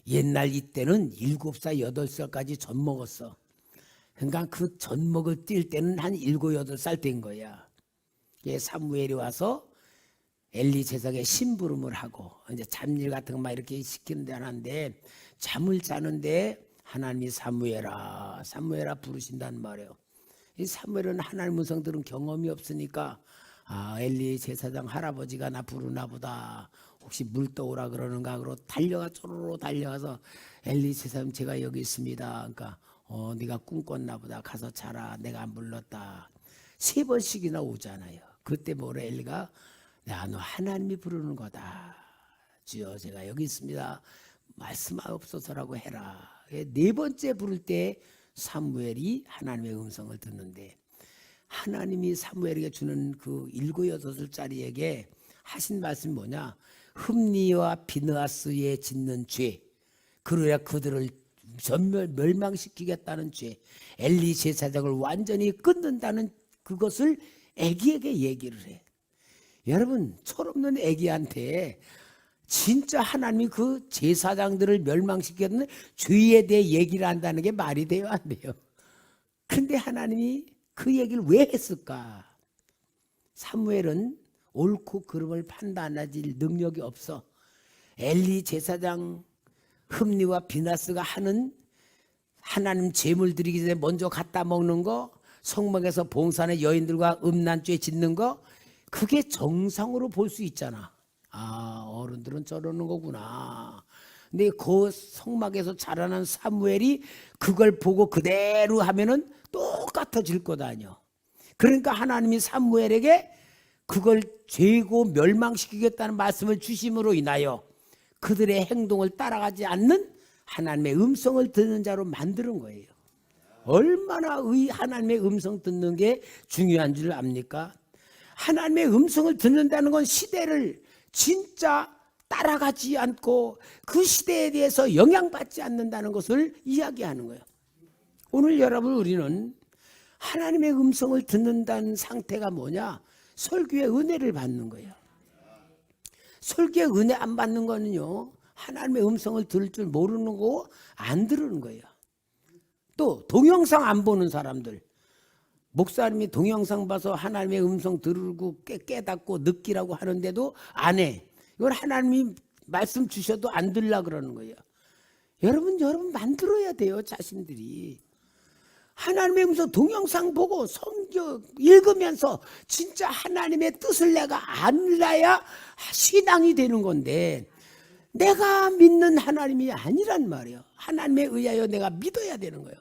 옛날 이때는 7살, 8살까지 젖 먹었어. 그러니까 그 젖 먹을 뛸 때는 한 7, 8살 된 거야. 사무엘이 와서 엘리 제사장에 심부름을 하고 이제 잡일 같은 거 막 이렇게 시키는 데 하는데 잠을 자는데 하나님이 사무엘아 사무엘아 부르신단 말이에요. 이 사무엘은 하나님 음성 들은 경험이 없으니까 엘리 제사장 할아버지가 나 부르나 보다. 혹시 물 떠오라 그러는가 그러고 달려가 쪼로로 달려가서 엘리 제사장 제가 여기 있습니다. 그러니까 네가 꿈꿨나 보다. 가서 자라. 내가 안 불렀다. 3번씩이나 오잖아요. 그때 뭐래 엘리가 야, 너 하나님이 부르는 거다. 주여 제가 여기 있습니다. 말씀하옵소서라고 해라. 4번째 부를 때 사무엘이 하나님의 음성을 듣는데 하나님이 사무엘에게 주는 그 7, 8살짜리에게 하신 말씀이 뭐냐? 흠니와 비느하스에 짓는 죄, 그러야 그들을 전멸 멸망시키겠다는 죄, 엘리 제사장을 완전히 끊는다는 그것을 애기에게 얘기를 해. 여러분 철없는 애기한테 진짜 하나님이 그 제사장들을 멸망시키는 죄에 대해 얘기를 한다는 게 말이 돼요 안 돼요? 근데 하나님이 그 얘기를 왜 했을까? 사무엘은 옳고 그름을 판단하지 능력이 없어. 엘리 제사장 흠니와 비나스가 하는 하나님 제물 드리기 전에 먼저 갖다 먹는 거, 성막에서 봉사하는 여인들과 음란죄 짓는 거, 그게 정상으로 볼 수 있잖아. 어른들은 저러는 거구나. 근데 그 성막에서 자라난 사무엘이 그걸 보고 그대로 하면은 똑같아질 거다 아니요. 그러니까 하나님이 사무엘에게 그걸 죄고 멸망시키겠다는 말씀을 주심으로 인하여 그들의 행동을 따라가지 않는 하나님의 음성을 듣는 자로 만드는 거예요. 얼마나 하나님의 음성 듣는 게 중요한 줄 압니까? 하나님의 음성을 듣는다는 건 시대를 진짜 따라가지 않고 그 시대에 대해서 영향받지 않는다는 것을 이야기하는 거예요. 오늘 여러분 우리는 하나님의 음성을 듣는다는 상태가 뭐냐? 설교의 은혜를 받는 거예요. 설교의 은혜 안 받는 거는요, 하나님의 음성을 들을 줄 모르는 거고 안 들으는 거예요. 또 동영상 안 보는 사람들, 목사님이 동영상 봐서 하나님의 음성 들고 깨닫고 느끼라고 하는데도 안 해. 이건 하나님이 말씀 주셔도 안 들으려 그러는 거예요. 여러분 만들어야 돼요. 자신들이 하나님의 음성 동영상 보고 성경 읽으면서 진짜 하나님의 뜻을 내가 알아야 신앙이 되는 건데, 내가 믿는 하나님이 아니란 말이에요. 하나님에 의하여 내가 믿어야 되는 거예요.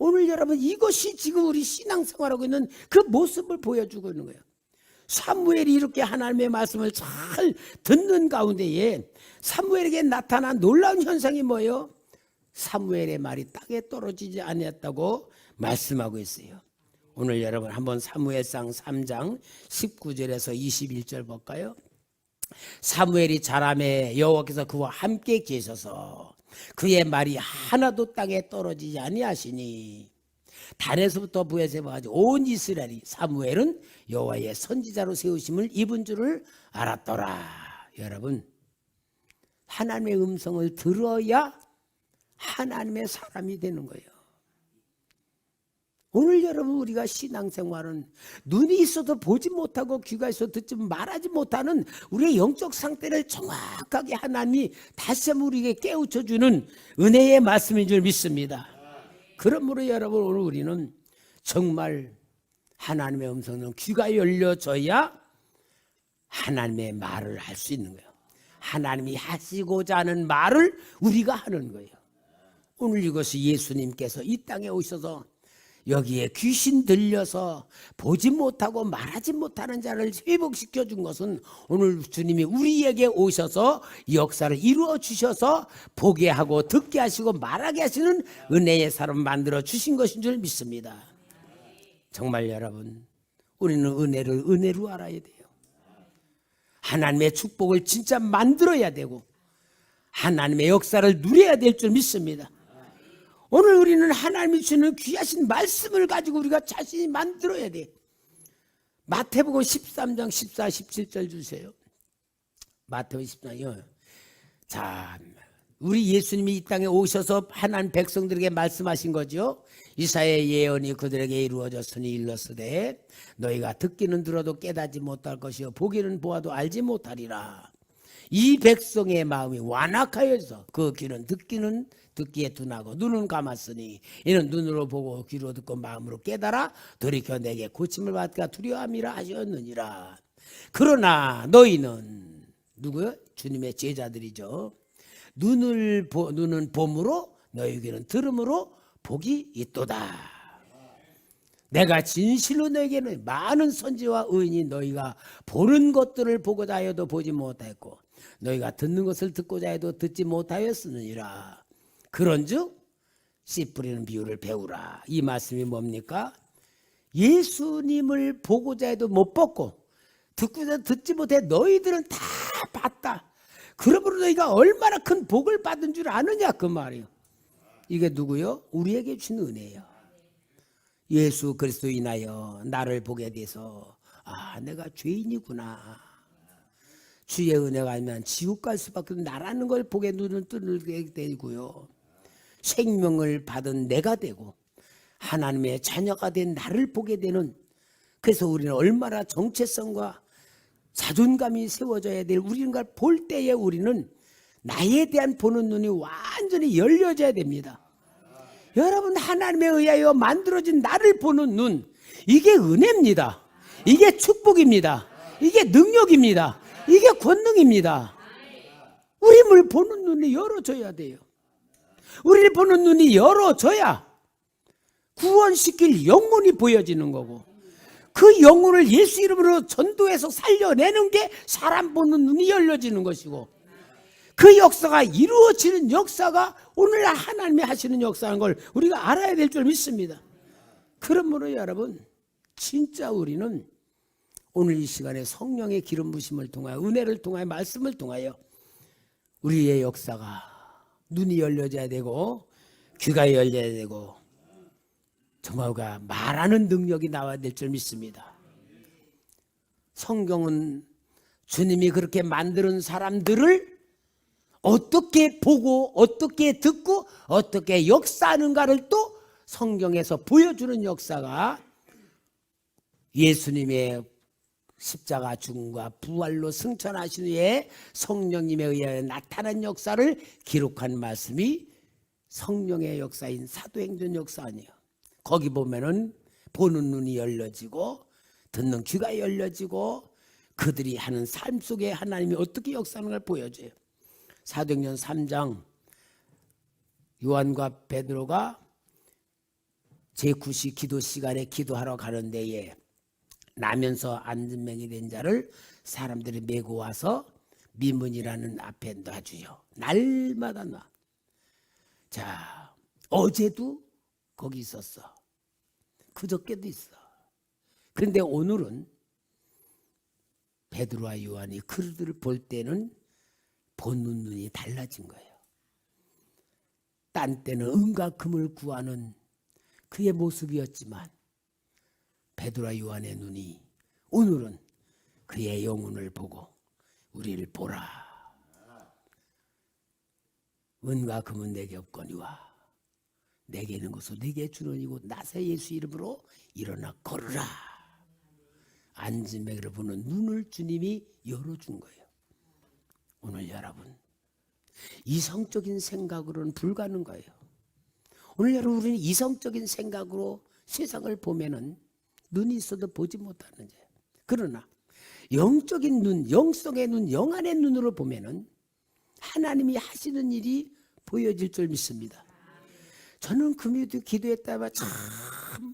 오늘 여러분 이것이 지금 우리 신앙생활하고 있는 그 모습을 보여주고 있는 거예요. 사무엘이 이렇게 하나님의 말씀을 잘 듣는 가운데에 사무엘에게 나타난 놀라운 현상이 뭐예요? 사무엘의 말이 땅에 떨어지지 아니었다고 말씀하고 있어요. 오늘 여러분 한번 사무엘상 3장 19절에서 21절 볼까요? 사무엘이 자라매 여호와께서 그와 함께 계셔서 그의 말이 하나도 땅에 떨어지지 아니하시니 단에서부터 부에서까지 온 이스라엘이 사무엘은 여호와의 선지자로 세우심을 입은 줄을 알았더라. 여러분 하나님의 음성을 들어야 하나님의 사람이 되는 거예요. 오늘 여러분 우리가 신앙생활은 눈이 있어도 보지 못하고 귀가 있어도 듣지 말하지 못하는 우리의 영적 상태를 정확하게 하나님이 다시 한번 우리에게 깨우쳐주는 은혜의 말씀인 줄 믿습니다. 그러므로 여러분 오늘 우리는 정말 하나님의 음성은 귀가 열려져야 하나님의 말을 할 수 있는 거예요. 하나님이 하시고자 하는 말을 우리가 하는 거예요. 오늘 이것이 예수님께서 이 땅에 오셔서 여기에 귀신 들려서 보지 못하고 말하지 못하는 자를 회복시켜 준 것은 오늘 주님이 우리에게 오셔서 역사를 이루어 주셔서 보게 하고 듣게 하시고 말하게 하시는 은혜의 사람 만들어 주신 것인 줄 믿습니다. 정말 여러분 우리는 은혜를 은혜로 알아야 돼요. 하나님의 축복을 진짜 만들어야 되고 하나님의 역사를 누려야 될 줄 믿습니다. 오늘 우리는 하나님이 주는 귀하신 말씀을 가지고 우리가 자신이 만들어야 돼. 마태복음 13장 14, 17절 주세요. 마태복음 13장. 자, 우리 예수님이 이 땅에 오셔서 하나님 백성들에게 말씀하신 거죠. 이사야의 예언이 그들에게 이루어졌으니 일렀으되 너희가 듣기는 들어도 깨닫지 못할 것이요 보기는 보아도 알지 못하리라. 이 백성의 마음이 완악하여서 그 귀는 듣기에 둔하고 눈은 감았으니 이는 눈으로 보고 귀로 듣고 마음으로 깨달아 돌이켜 내게 고침을 받기가 두려움이라 하셨느니라. 그러나 너희는 누구요? 주님의 제자들이죠. 눈은 봄으로 너희 귀는 들음으로 복이 있도다. 내가 진실로 너에게는 많은 선지와 의인이 너희가 보는 것들을 보고자 하여도 보지 못하였고 너희가 듣는 것을 듣고자 해도 듣지 못하였으느니라. 그런즉 씨 뿌리는 비유를 배우라. 이 말씀이 뭡니까? 예수님을 보고자 해도 못 봤고 듣고자 듣지 못해 너희들은 다 봤다. 그러므로 너희가 얼마나 큰 복을 받은 줄 아느냐 그 말이에요. 이게 누구요? 우리에게 준 은혜예요. 예수 그리스도 인하여 나를 보게 돼서 내가 죄인이구나. 주의 은혜가 아니면 지옥 갈 수밖에 없는 나라는 걸 보게 눈을 뜨게 되고요. 생명을 받은 내가 되고 하나님의 자녀가 된 나를 보게 되는, 그래서 우리는 얼마나 정체성과 자존감이 세워져야 될, 우리는 걸 볼 때에 우리는 나에 대한 보는 눈이 완전히 열려져야 됩니다. 여러분 하나님에 의하여 만들어진 나를 보는 눈, 이게 은혜입니다. 이게 축복입니다. 이게 능력입니다. 이게 권능입니다. 우리를 보는 눈이 열어져야 돼요. 우리를 보는 눈이 열어져야 구원시킬 영혼이 보여지는 거고 그 영혼을 예수 이름으로 전도해서 살려내는 게 사람 보는 눈이 열려지는 것이고 그 역사가 이루어지는 역사가 오늘날 하나님이 하시는 역사인 걸 우리가 알아야 될 줄 믿습니다. 그러므로 여러분 진짜 우리는 오늘 이 시간에 성령의 기름 부심을 통하여 은혜를 통하여 말씀을 통하여 우리의 역사가 눈이 열려져야 되고 귀가 열려야 되고 정말 우리가 말하는 능력이 나와야 될 줄 믿습니다. 성경은 주님이 그렇게 만드는 사람들을 어떻게 보고 어떻게 듣고 어떻게 역사하는가를 또 성경에서 보여주는 역사가 예수님의 십자가 죽음과 부활로 승천하신 후에 성령님에 의하여 나타난 역사를 기록한 말씀이 성령의 역사인 사도행전 역사 아니에요. 거기 보면은 보는 눈이 열려지고 듣는 귀가 열려지고 그들이 하는 삶 속에 하나님이 어떻게 역사하는 걸 보여줘요. 사도행전 3장 요한과 베드로가 제9시 기도 시간에 기도하러 가는 데에 나면서 안진병이 된 자를 사람들이 메고 와서 미문이라는 앞에 놔주요. 날마다 놔. 자, 어제도 거기 있었어. 그저께도 있어. 그런데 오늘은 베드로와 요한이 그들을 볼 때는 보는 눈이 달라진 거예요. 딴 때는 은과 금을 구하는 그의 모습이었지만 베드로와 요한의 눈이 오늘은 그의 영혼을 보고 우리를 보라. 은과 금은 내게 없거니와 내게 있는 것을 내게 주노니고 나세 예수 이름으로 일어나 걸으라. 안진뱅이를 보는 눈을 주님이 열어준 거예요. 오늘 여러분 이성적인 생각으로는 불가능해요. 오늘 여러분 우리는 이성적인 생각으로 세상을 보면은 눈이 있어도 보지 못하는 죄. 그러나 영적인 눈, 영성의 눈, 영안의 눈으로 보면은 하나님이 하시는 일이 보여질 줄 믿습니다. 저는 금요일 기도했다가 참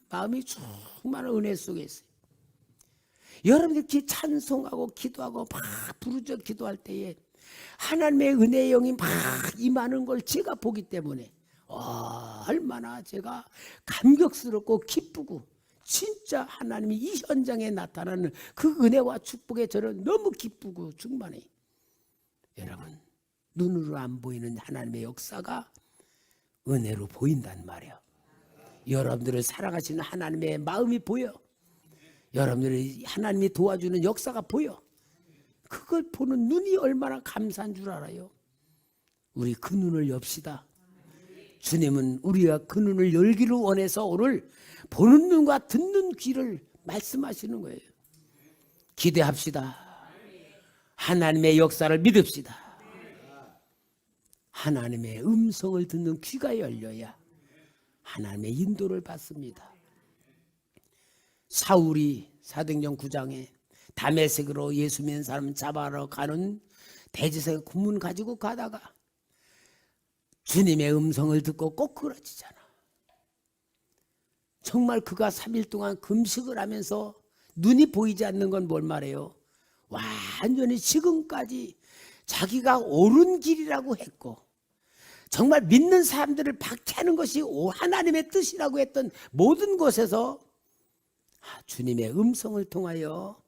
마음이 충만한 은혜 속에 있어요. 여러분들이 찬송하고 기도하고 막 부르짖어 기도할 때에 하나님의 은혜의 영이 막 임하는 걸 제가 보기 때문에 얼마나 제가 감격스럽고 기쁘고 진짜 하나님이 이 현장에 나타나는 그 은혜와 축복에 저는 너무 기쁘고 충만해요. 여러분 눈으로 안 보이는 하나님의 역사가 은혜로 보인단 말이에요. 여러분들을 사랑하시는 하나님의 마음이 보여. 여러분들이 하나님이 도와주는 역사가 보여. 그걸 보는 눈이 얼마나 감사한 줄 알아요. 우리 그 눈을 엽시다. 주님은 우리가 그 눈을 열기를 원해서 오늘 보는 눈과 듣는 귀를 말씀하시는 거예요. 기대합시다. 하나님의 역사를 믿읍시다. 하나님의 음성을 듣는 귀가 열려야 하나님의 인도를 받습니다. 사울이 사도행전 9장에 다메섹으로 예수 믿는 사람 잡아러 가는 대지색 군문 가지고 가다가 주님의 음성을 듣고 꼭 그러지잖아. 정말 그가 3일 동안 금식을 하면서 눈이 보이지 않는 건 뭘 말해요? 완전히 지금까지 자기가 옳은 길이라고 했고 정말 믿는 사람들을 박해하는 것이 하나님의 뜻이라고 했던 모든 곳에서 주님의 음성을 통하여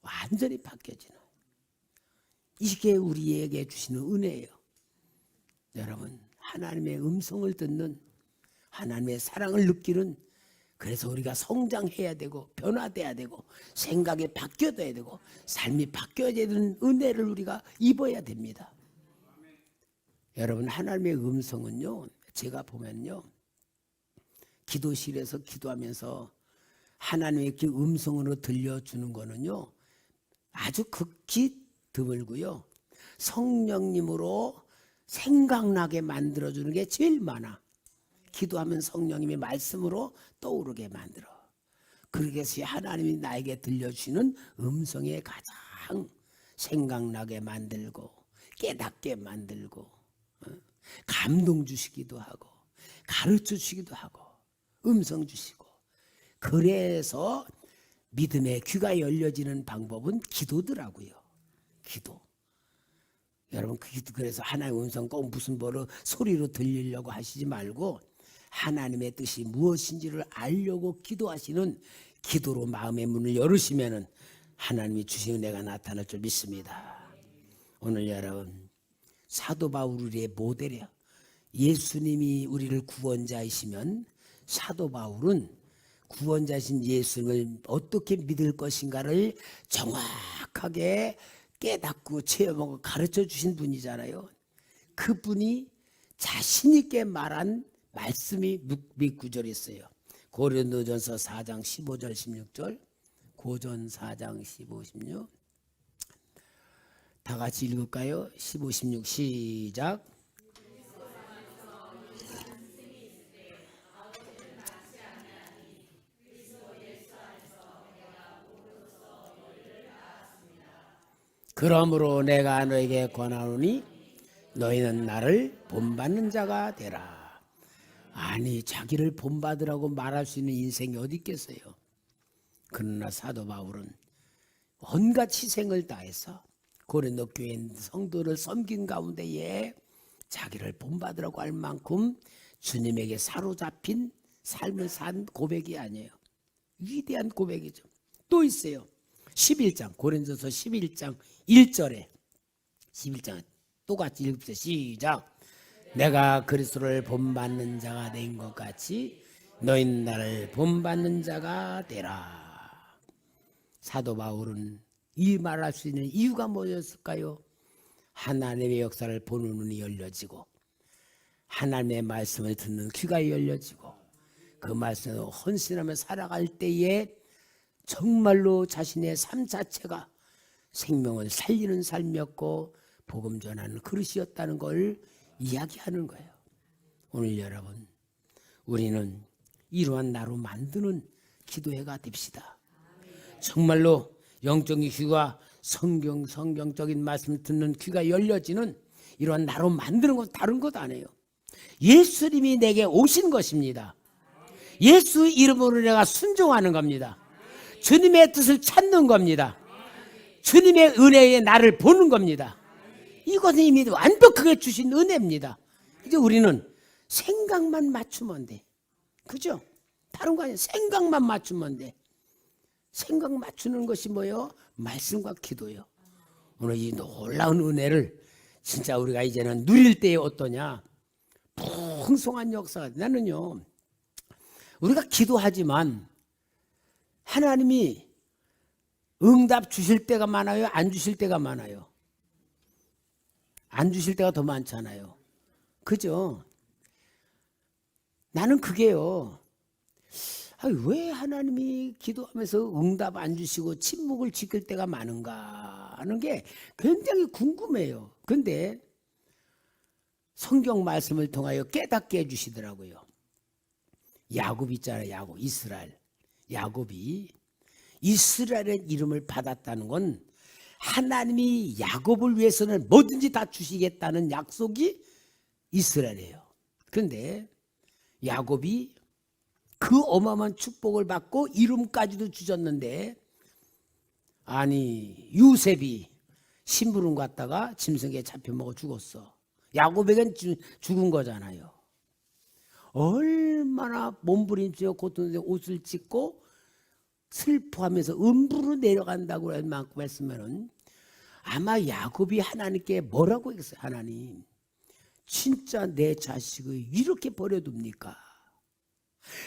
완전히 바뀌어지는, 이게 우리에게 주시는 은혜예요. 여러분 하나님의 음성을 듣는, 하나님의 사랑을 느끼는, 그래서 우리가 성장해야 되고 변화돼야 되고 생각이 바뀌어야 되고 삶이 바뀌어야 되는 은혜를 우리가 입어야 됩니다. 여러분 하나님의 음성은요, 제가 보면요, 기도실에서 기도하면서 하나님의 그 음성으로 들려주는 거는요 아주 극히 드물고요, 성령님으로 생각나게 만들어주는 게 제일 많아. 기도하면 성령님의 말씀으로 떠오르게 만들어. 그래서 하나님이 나에게 들려주시는 음성에 가장 생각나게 만들고 깨닫게 만들고 감동 주시기도 하고 가르쳐 주시기도 하고 음성 주시고, 그래서 믿음의 귀가 열려지는 방법은 기도더라고요. 기도. 여러분 그래서 하나님의 음성 꼭 무슨 뭐로 소리로 들리려고 하시지 말고 하나님의 뜻이 무엇인지를 알려고 기도하시는 기도로 마음의 문을 열으시면은 하나님이 주신 은혜가 나타날 줄 믿습니다. 오늘 여러분 사도 바울 우리의 모델이야. 예수님이 우리를 구원자이시면 사도 바울은 구원자신 예수님을 어떻게 믿을 것인가를 정확하게 깨닫고 체험하고 가르쳐 주신 분이잖아요. 그분이 자신 있게 말한 말씀이 몇 구절 있어요. 고린도전서 4장 15절 16절, 고전 4장 15, 16. 다 같이 읽을까요? 15, 16 시작. 그러므로 내가 너에게 권하노니 너희는 나를 본받는 자가 되라. 아니 자기를 본받으라고 말할 수 있는 인생이 어디 있겠어요. 그러나 사도 바울은 온갖 희생을 다해서 고린도 교회 성도를 섬긴 가운데에 자기를 본받으라고 할 만큼 주님에게 사로잡힌 삶을 산 고백이 아니에요. 위대한 고백이죠. 또 있어요. 11장 고린도서 11장 1절에 11장 똑같이 읽읍시다. 시작. 내가 그리스도를 본받는 자가 된 것 같이 너희는 나를 본받는 자가 되라. 사도 바울은 이 말할 수 있는 이유가 뭐였을까요? 하나님의 역사를 보는 눈이 열려지고 하나님의 말씀을 듣는 귀가 열려지고 그 말씀을 헌신하며 살아갈 때에 정말로 자신의 삶 자체가 생명을 살리는 삶이었고 복음 전하는 그릇이었다는 걸 이야기하는 거예요. 오늘 여러분, 우리는 이러한 나로 만드는 기도회가 됩시다. 정말로 영적인 귀가 성경적인 말씀을 듣는 귀가 열려지는 이러한 나로 만드는 것 다른 것 아니에요. 예수님이 내게 오신 것입니다. 예수 이름으로 내가 순종하는 겁니다. 주님의 뜻을 찾는 겁니다. 주님의 은혜에 나를 보는 겁니다. 이것은 이미 완벽하게 주신 은혜입니다. 이제 우리는 생각만 맞추면 돼. 그죠? 다른 거 아니에요. 생각만 맞추면 돼. 생각 맞추는 것이 뭐예요? 말씀과 기도요. 오늘 이 놀라운 은혜를 진짜 우리가 이제는 누릴 때에 어떠냐? 풍성한 역사가. 나는요, 우리가 기도하지만 하나님이 응답 주실 때가 많아요? 안 주실 때가 많아요? 안 주실 때가 더 많잖아요. 그죠? 나는 그게요. 왜 하나님이 기도하면서 응답 안 주시고 침묵을 지킬 때가 많은가 하는 게 굉장히 궁금해요. 근데 성경 말씀을 통하여 깨닫게 해주시더라고요. 야곱 있잖아요. 야곱, 이스라엘. 야곱이 이스라엘의 이름을 받았다는 건 하나님이 야곱을 위해서는 뭐든지 다 주시겠다는 약속이 이스라엘이에요. 그런데 야곱이 그 어마어마한 축복을 받고 이름까지도 주셨는데, 아니 요셉이 심부름 갔다가 짐승에 잡혀먹어 죽었어. 야곱에겐 죽은 거잖아요. 얼마나 몸부림치고 고통스럽게 옷을 찢고 슬퍼하면서 음부로 내려간다고 했으면은 아마 야곱이 하나님께 뭐라고 했어요? 하나님, 진짜 내 자식을 이렇게 버려둡니까?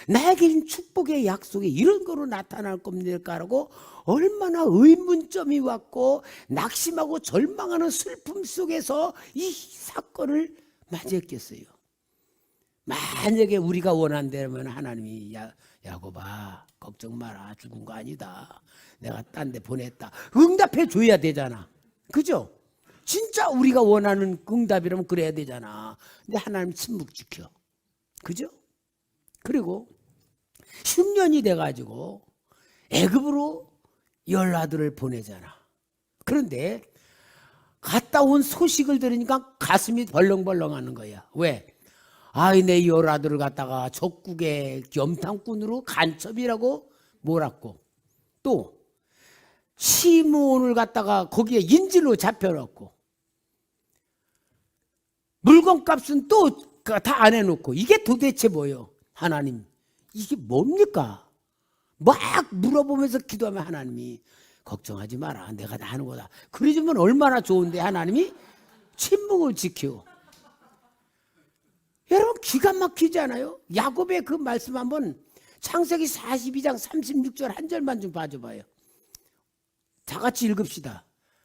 나에게는 축복의 약속이 이런 거로 나타날 겁니까라고 얼마나 의문점이 왔고 낙심하고 절망하는 슬픔 속에서 이 사건을 맞이했겠어요. 만약에 우리가 원한다면 하나님이 야곱아 걱정 마라, 죽은 거 아니다, 내가 딴 데 보냈다, 응답해 줘야 되잖아. 그죠? 진짜 우리가 원하는 응답이라면 그래야 되잖아. 근데 하나님 침묵 지켜. 그죠? 그리고 10년이 돼가지고 애굽으로 열아들을 보내잖아. 그런데 갔다 온 소식을 들으니까 가슴이 벌렁벌렁하는 거야. 왜? 아이, 내 열아들을 갖다가 적국의 염탐꾼으로 간첩이라고 몰았고, 또 시므온을 갖다가 거기에 인질로 잡혀놓고, 물건값은 또 다 안 해놓고, 이게 도대체 뭐예요? 하나님, 이게 뭡니까? 막 물어보면서 기도하면 하나님이 걱정하지 마라, 내가 다 하는 거다. 그러지면 얼마나 좋은데 하나님이 침묵을 지키고. 여러분 기가 막히지 않아요? 야곱의 그 말씀 한번 창세기 42장 36절 한 절만 좀 봐줘봐요. 다 같이 읽읍시다.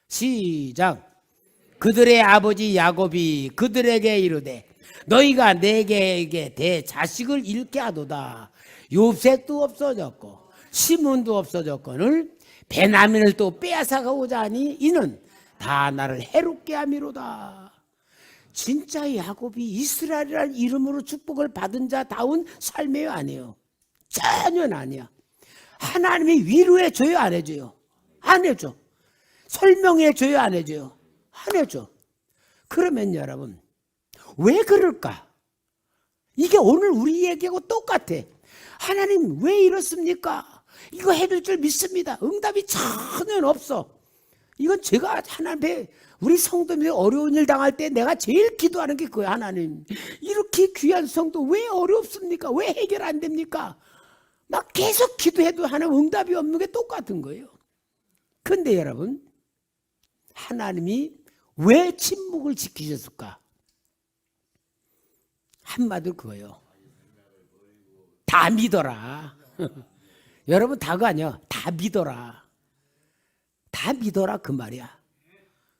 시작. 그들의 아버지 야곱이 그들에게 이르되 너희가 내게 대 자식을 잃게 하도다. 욥색도 없어졌고 시몬도 없어졌거늘 베냐민을 또 빼앗아가고자 하니 이는 다 나를 해롭게 함이로다. 진짜 야곱이 이스라엘이라는 이름으로 축복을 받은 자다운 삶이에요, 아니에요? 전혀 아니야. 하나님이 위로해 줘요, 안 해줘요? 안 해줘. 설명해 줘요, 안 해줘요? 안 해줘. 그러면 여러분 왜 그럴까? 이게 오늘 우리 얘기하고 똑같아. 하나님 왜 이렇습니까? 이거 해줄 줄 믿습니다. 응답이 전혀 없어. 이건 제가 하나님 우리 성도님이 어려운 일 당할 때 내가 제일 기도하는 게 그거야. 하나님 이렇게 귀한 성도 왜 어렵습니까? 왜 해결 안 됩니까? 막 계속 기도해도 하나님 응답이 없는 게 똑같은 거예요. 근데 여러분 하나님이 왜 침묵을 지키셨을까? 한마디로 그거예요. 다 믿어라. 여러분 다가 아니야. 다 믿어라. 다 믿어라 그 말이야.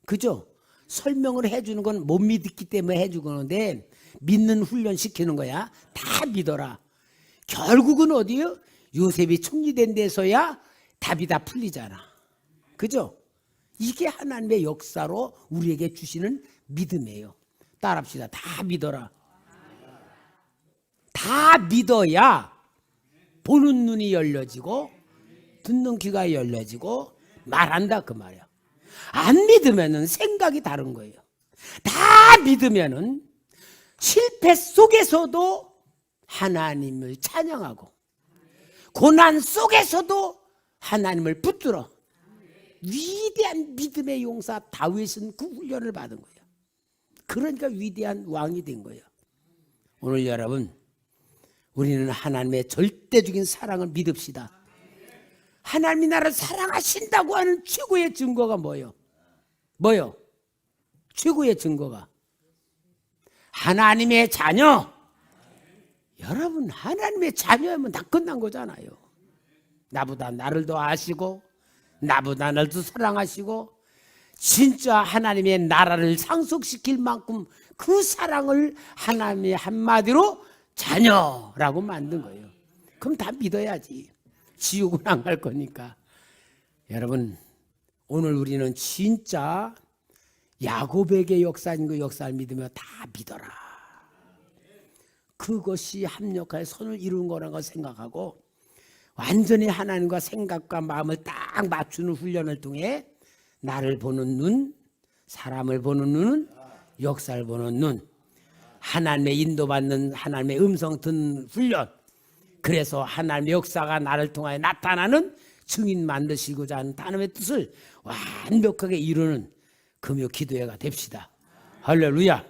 그죠? 설명을 해주는 건 못 믿기 때문에 해주는 건데 믿는 훈련 시키는 거야. 다 믿어라. 결국은 어디요? 요셉이 총리된 데서야 답이 다 풀리잖아. 그죠? 이게 하나님의 역사로 우리에게 주시는 믿음이에요. 따라합시다. 다 믿어라. 다 믿어야 보는 눈이 열려지고 듣는 귀가 열려지고 말한다 그 말이야. 안 믿으면은 생각이 다른 거예요. 다 믿으면은 실패 속에서도 하나님을 찬양하고 고난 속에서도 하나님을 붙들어 위대한 믿음의 용사 다윗은 그 훈련을 받은 거예요. 그러니까 위대한 왕이 된 거예요. 오늘 여러분, 우리는 하나님의 절대적인 사랑을 믿읍시다. 하나님이 나를 사랑하신다고 하는 최고의 증거가 뭐예요? 뭐요? 최고의 증거가 하나님의 자녀. 여러분, 하나님의 자녀면 다 끝난 거잖아요. 나보다 나를 더 아시고 나보다 나를 더 사랑하시고 진짜 하나님의 나라를 상속시킬 만큼 그 사랑을 하나님의 한마디로 자녀라고 만든 거예요. 그럼 다 믿어야지. 지옥은 안 갈 거니까. 여러분, 오늘 우리는 진짜 야곱에게 역사인 그 역사를 믿으며 다 믿어라. 그것이 합력하여 선을 이룬 거라고 생각하고 완전히 하나님과 생각과 마음을 딱 맞추는 훈련을 통해 나를 보는 눈, 사람을 보는 눈은 역사를 보는 눈, 하나님의 인도받는 하나님의 음성 듣는 훈련. 그래서 하나님의 역사가 나를 통하여 나타나는 증인 만드시고자 하는 하나님의 뜻을 완벽하게 이루는 금요 기도회가 됩시다. 할렐루야.